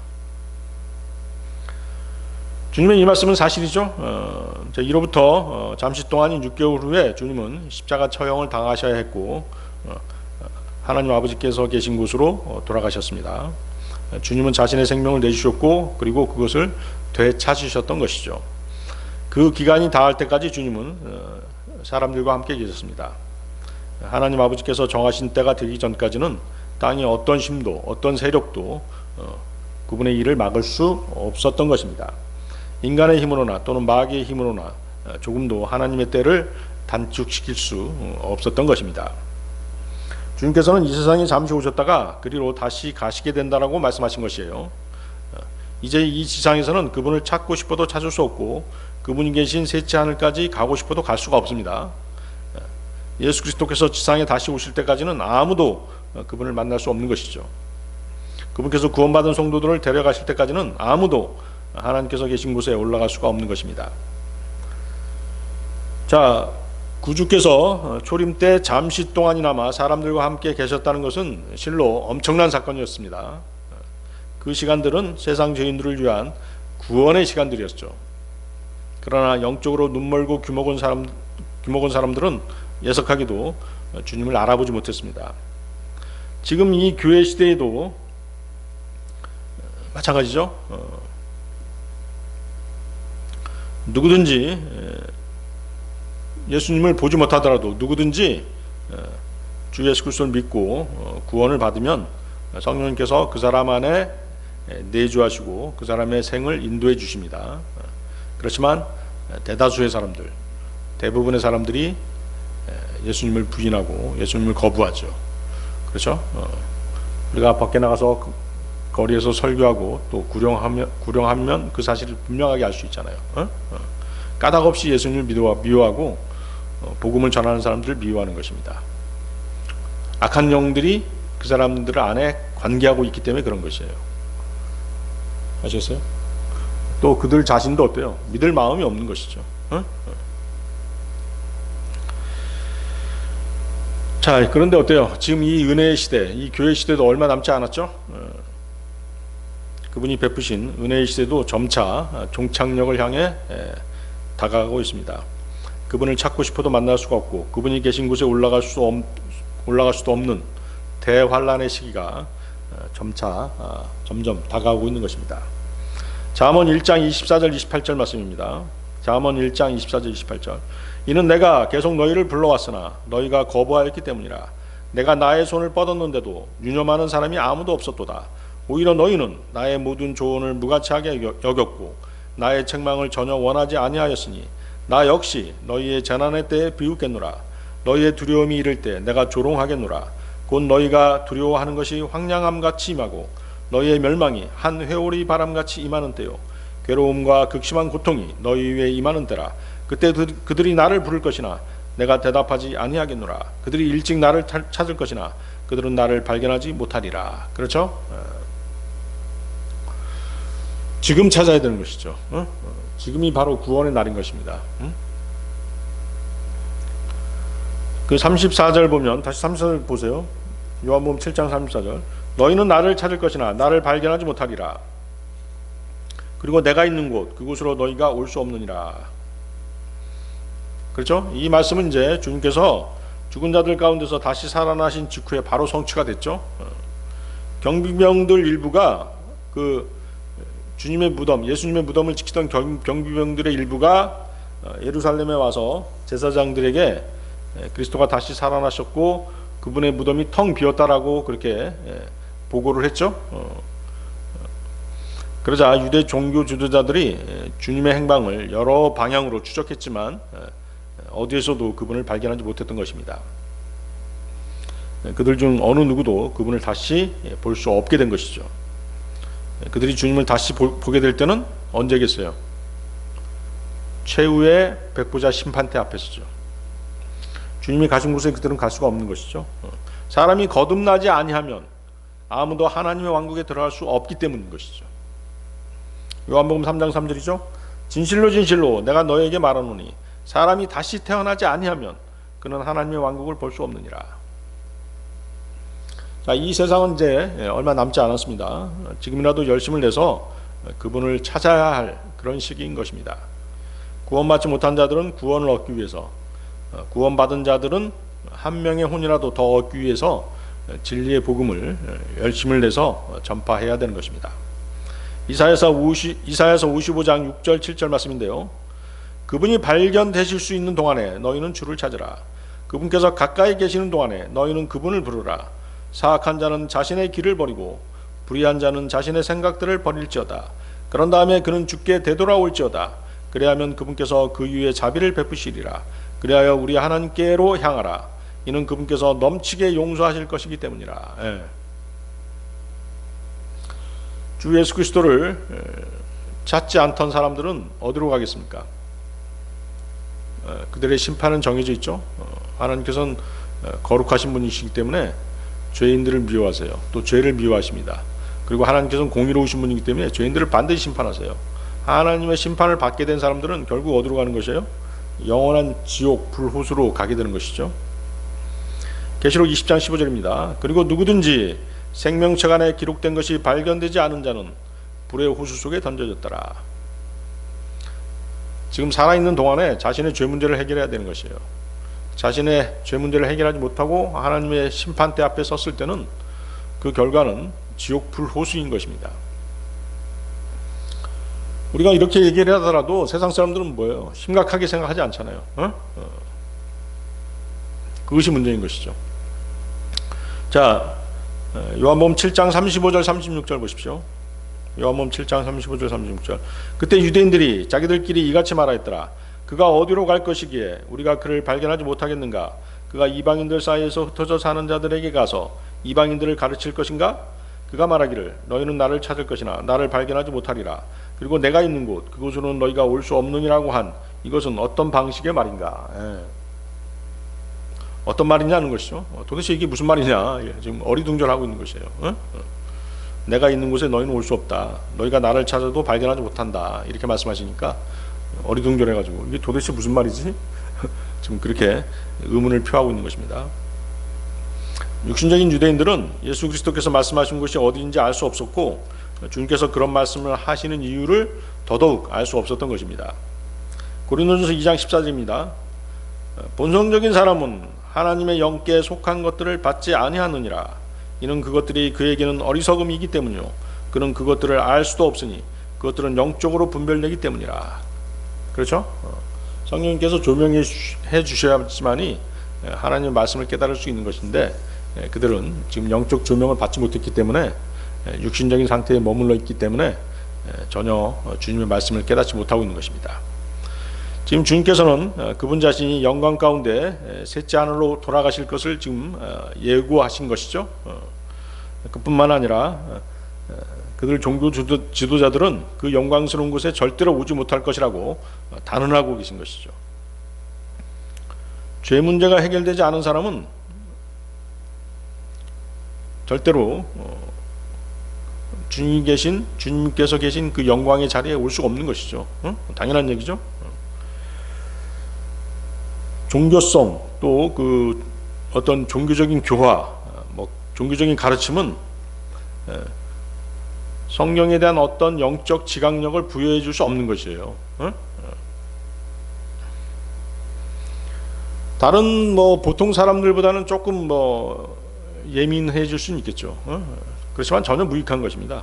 주님의 이 말씀은 사실이죠. 이로부터 잠시 동안인 6개월 후에 주님은 십자가 처형을 당하셔야 했고 하나님 아버지께서 계신 곳으로 돌아가셨습니다. 주님은 자신의 생명을 내주셨고 그리고 그것을 되찾으셨던 것이죠. 그 기간이 닿을 때까지 주님은 사람들과 함께 계셨습니다. 하나님 아버지께서 정하신 때가 되기 전까지는 땅의 어떤 힘도 어떤 세력도 그분의 일을 막을 수 없었던 것입니다. 인간의 힘으로나 또는 마귀의 힘으로나 조금도 하나님의 때를 단축시킬 수 없었던 것입니다. 주님께서는 이 세상에 잠시 오셨다가 그리로 다시 가시게 된다라고 말씀하신 것이에요. 이제 이 지상에서는 그분을 찾고 싶어도 찾을 수 없고 그분이 계신 셋째 하늘까지 가고 싶어도 갈 수가 없습니다. 예수 그리스도께서 지상에 다시 오실 때까지는 아무도 그분을 만날 수 없는 것이죠. 그분께서 구원받은 성도들을 데려가실 때까지는 아무도 하나님께서 계신 곳에 올라갈 수가 없는 것입니다. 자, 구주께서 초림 때 잠시 동안이나마 사람들과 함께 계셨다는 것은 실로 엄청난 사건이었습니다. 그 시간들은 세상 죄인들을 위한 구원의 시간들이었죠. 그러나 영적으로 눈멀고 귀먹은 사람들은 예석하기도 주님을 알아보지 못했습니다. 지금 이 교회 시대에도 마찬가지죠. 누구든지 예수님을 보지 못하더라도 누구든지 주 예수 그리스도를 믿고 구원을 받으면 성령님께서 그 사람 안에 내주하시고 그 사람의 생을 인도해 주십니다. 그렇지만 대다수의 사람들, 대부분의 사람들이 예수님을 부인하고 예수님을 거부하죠. 그렇죠? 우리가 밖에 나가서 거리에서 설교하고 또 구령하면 그 사실을 분명하게 알 수 있잖아요. 까닭 없이 예수님을 미워하고 복음을 전하는 사람들을 미워하는 것입니다. 악한 영들이 그 사람들 안에 관계하고 있기 때문에 그런 것이에요. 아시겠어요? 또 그들 자신도 어때요? 믿을 마음이 없는 것이죠. 자, 그런데 어때요? 지금 이 은혜의 시대, 이 교회 시대도 얼마 남지 않았죠? 그분이 베푸신 은혜의 시대도 점차 종착역을 향해 다가가고 있습니다. 그분을 찾고 싶어도 만날 수가 없고 그분이 계신 곳에 올라갈 수도 없는 대환란의 시기가 점점 다가오고 있는 것입니다. 잠언 1장 24절 28절 말씀입니다. 잠언 1장 24절 28절. 이는 내가 계속 너희를 불러왔으나 너희가 거부하였기 때문이라. 내가 나의 손을 뻗었는데도 유념하는 사람이 아무도 없었도다. 오히려 너희는 나의 모든 조언을 무가치하게 여겼고 나의 책망을 전혀 원하지 아니하였으니 나 역시 너희의 재난의 때에 비웃겠노라. 너희의 두려움이 이를 때 내가 조롱하겠노라. 곧 너희가 두려워하는 것이 황량함같이 임하고 너희의 멸망이 한 회오리 바람같이 임하는 때요 괴로움과 극심한 고통이 너희 위에 임하는 때라. 그때 그들이 나를 부를 것이나 내가 대답하지 아니하겠노라. 그들이 일찍 나를 찾을 것이나 그들은 나를 발견하지 못하리라. 그렇죠? 지금 찾아야 되는 것이죠. 지금이 바로 구원의 날인 것입니다. 그 34절 보면 다시 34절 보세요. 요한복음 7장 34절. 너희는 나를 찾을 것이나 나를 발견하지 못하리라. 그리고 내가 있는 곳 그곳으로 너희가 올 수 없느니라. 그렇죠? 이 말씀은 이제 주님께서 죽은 자들 가운데서 다시 살아나신 직후에 바로 성취가 됐죠. 경비병들 일부가 그 주님의 무덤, 예수님의 무덤을 지키던 경비병들의 일부가 예루살렘에 와서 제사장들에게 그리스도가 다시 살아나셨고 그분의 무덤이 텅 비었다라고 그렇게 보고를 했죠. 그러자 유대 종교 지도자들이 주님의 행방을 여러 방향으로 추적했지만 어디에서도 그분을 발견하지 못했던 것입니다. 그들 중 어느 누구도 그분을 다시 볼 수 없게 된 것이죠. 그들이 주님을 다시 보게 될 때는 언제겠어요? 최후의 백보자 심판대 앞에서죠. 주님이 가신 곳에 그들은 갈 수가 없는 것이죠. 사람이 거듭나지 아니하면 아무도 하나님의 왕국에 들어갈 수 없기 때문인 것이죠. 요한복음 3장 3절이죠. 진실로 진실로 내가 너에게 말하노니 사람이 다시 태어나지 아니하면 그는 하나님의 왕국을 볼 수 없느니라. 자, 이 세상은 이제 얼마 남지 않았습니다. 지금이라도 열심을 내서 그분을 찾아야 할 그런 시기인 것입니다. 구원받지 못한 자들은 구원을 얻기 위해서, 구원받은 자들은 한 명의 혼이라도 더 얻기 위해서 진리의 복음을 열심을 내서 전파해야 되는 것입니다. 이사야서 55장 6절 7절 말씀인데요. 그분이 발견되실 수 있는 동안에 너희는 주를 찾으라. 그분께서 가까이 계시는 동안에 너희는 그분을 부르라. 사악한 자는 자신의 길을 버리고 불의한 자는 자신의 생각들을 버릴지어다. 그런 다음에 그는 주께 되돌아올지어다. 그래야면 그분께서 그 위에 자비를 베푸시리라. 그리하여 우리 하나님께로 향하라. 이는 그분께서 넘치게 용서하실 것이기 때문이라. 주 예수 그리스도를 찾지 않던 사람들은 어디로 가겠습니까? 그들의 심판은 정해져 있죠. 하나님께서는 거룩하신 분이시기 때문에 죄인들을 미워하세요. 또 죄를 미워하십니다. 그리고 하나님께서는 공의로우신 분이기 때문에 죄인들을 반드시 심판하세요. 하나님의 심판을 받게 된 사람들은 결국 어디로 가는 것이에요? 영원한 지옥 불호수로 가게 되는 것이죠. 계시록 20장 15절입니다. 그리고 누구든지 생명책 안에 기록된 것이 발견되지 않은 자는 불의 호수 속에 던져졌더라. 지금 살아있는 동안에 자신의 죄 문제를 해결해야 되는 것이에요. 자신의 죄 문제를 해결하지 못하고 하나님의 심판대 앞에 섰을 때는 그 결과는 지옥 불호수인 것입니다. 우리가 이렇게 얘기를 하더라도 세상 사람들은 뭐예요? 심각하게 생각하지 않잖아요. 그것이 문제인 것이죠. 자, 요한복음 7장 35절 36절 보십시오. 요한복음 7장 35절 36절. 그때 유대인들이 자기들끼리 이같이 말하였더라. 그가 어디로 갈 것이기에 우리가 그를 발견하지 못하겠는가? 그가 이방인들 사이에서 흩어져 사는 자들에게 가서 이방인들을 가르칠 것인가? 그가 말하기를 너희는 나를 찾을 것이나 나를 발견하지 못하리라. 그리고 내가 있는 곳 그곳으로는 너희가 올 수 없느니라고 한 이것은 어떤 방식의 말인가? 어떤 말이냐는 것이죠. 도대체 이게 무슨 말이냐? 지금 어리둥절하고 있는 것이에요. 내가 있는 곳에 너희는 올 수 없다. 너희가 나를 찾아도 발견하지 못한다. 이렇게 말씀하시니까 어리둥절해가지고 이게 도대체 무슨 말이지? 지금 그렇게 의문을 표하고 있는 것입니다. 육신적인 유대인들은 예수 그리스도께서 말씀하신 것이 어디인지 알 수 없었고 주님께서 그런 말씀을 하시는 이유를 더더욱 알 수 없었던 것입니다. 고린도전서 2장 14절입니다. 본성적인 사람은 하나님의 영께 속한 것들을 받지 아니하느니라. 이는 그것들이 그에게는 어리석음이기 때문이요 그는 그것들을 알 수도 없으니 그것들은 영적으로 분별되기 때문이라. 그렇죠? 성령님께서 조명해 주셔야지만이 하나님의 말씀을 깨달을 수 있는 것인데 그들은 지금 영적 조명을 받지 못했기 때문에 육신적인 상태에 머물러 있기 때문에 전혀 주님의 말씀을 깨닫지 못하고 있는 것입니다. 지금 주님께서는 그분 자신이 영광 가운데 셋째 하늘로 돌아가실 것을 지금 예고하신 것이죠. 그뿐만 아니라 그들 종교 지도자들은 그 영광스러운 곳에 절대로 오지 못할 것이라고 단언하고 계신 것이죠. 죄 문제가 해결되지 않은 사람은 절대로 주님께서 계신 그 영광의 자리에 올 수가 없는 것이죠. 당연한 얘기죠. 종교성 또 그 어떤 종교적인 교화, 종교적인 가르침은 성경에 대한 어떤 영적 지각력을 부여해 줄 수 없는 것이에요. 다른 보통 사람들보다는 조금 예민해 줄 수는 있겠죠. 그렇지만 전혀 무익한 것입니다.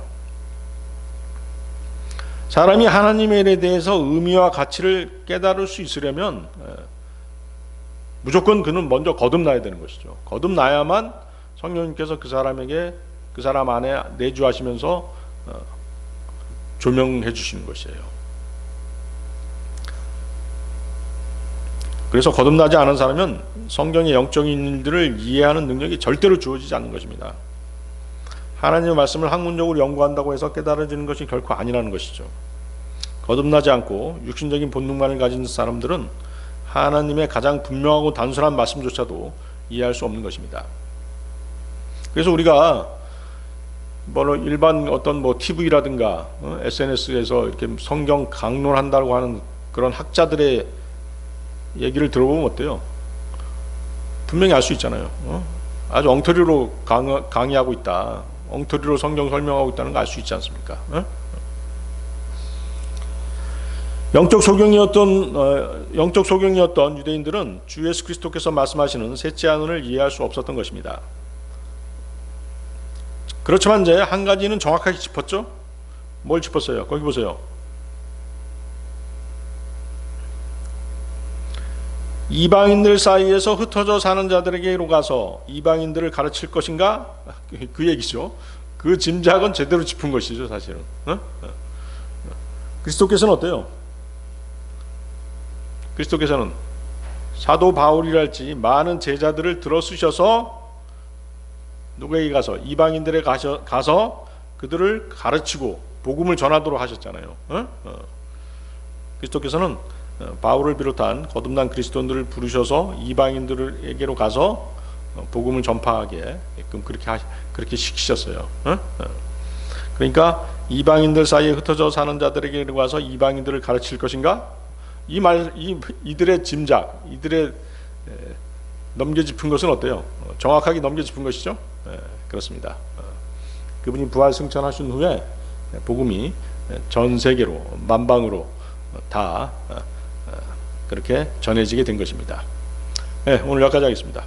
사람이 하나님의 일에 대해서 의미와 가치를 깨달을 수 있으려면 무조건 그는 먼저 거듭나야 되는 것이죠. 거듭나야만 성령님께서 그 사람 안에 내주하시면서 조명해 주시는 것이에요. 그래서 거듭나지 않은 사람은 성경의 영적인 일들을 이해하는 능력이 절대로 주어지지 않는 것입니다. 하나님의 말씀을 학문적으로 연구한다고 해서 깨달아지는 것이 결코 아니라는 것이죠. 거듭나지 않고 육신적인 본능만을 가진 사람들은 하나님의 가장 분명하고 단순한 말씀조차도 이해할 수 없는 것입니다. 그래서 우리가 일반 어떤 TV라든가 SNS에서 이렇게 성경 강론한다고 하는 그런 학자들의 얘기를 들어보면 어때요? 분명히 알 수 있잖아요. 아주 엉터리로 강의하고 있다. 엉터리로 성경 설명하고 있다는 거 알 수 있지 않습니까? 영적 소경이었던 유대인들은 주 예수 그리스도께서 말씀하시는 셋째 하늘을 이해할 수 없었던 것입니다. 그렇지만 이제 한 가지는 정확하게 짚었죠. 뭘 짚었어요? 거기 보세요. 이방인들 사이에서 흩어져 사는 자들에게로 가서 이방인들을 가르칠 것인가? 그 얘기죠. 그 짐작은 제대로 짚은 것이죠, 사실은. 그리스도께서는 어때요? 그리스도께서는 사도 바울이랄지 많은 제자들을 들어쓰셔서 누구에게 가서 이방인들에 가서 그들을 가르치고 복음을 전하도록 하셨잖아요. 그리스도께서는 바울을 비롯한 거듭난 그리스도인들을 부르셔서 이방인들에게로 가서 복음을 전파하게끔 그렇게 시키셨어요. 그러니까 이방인들 사이에 흩어져 사는 자들에게로 가서 이방인들을 가르칠 것인가? 이들의 짐작, 이들의 넘겨짚은 것은 어때요? 정확하게 넘겨짚은 것이죠? 그렇습니다. 그분이 부활 승천하신 후에 복음이 전 세계로 만방으로 다 그렇게 전해지게 된 것입니다. 오늘 여기까지 하겠습니다.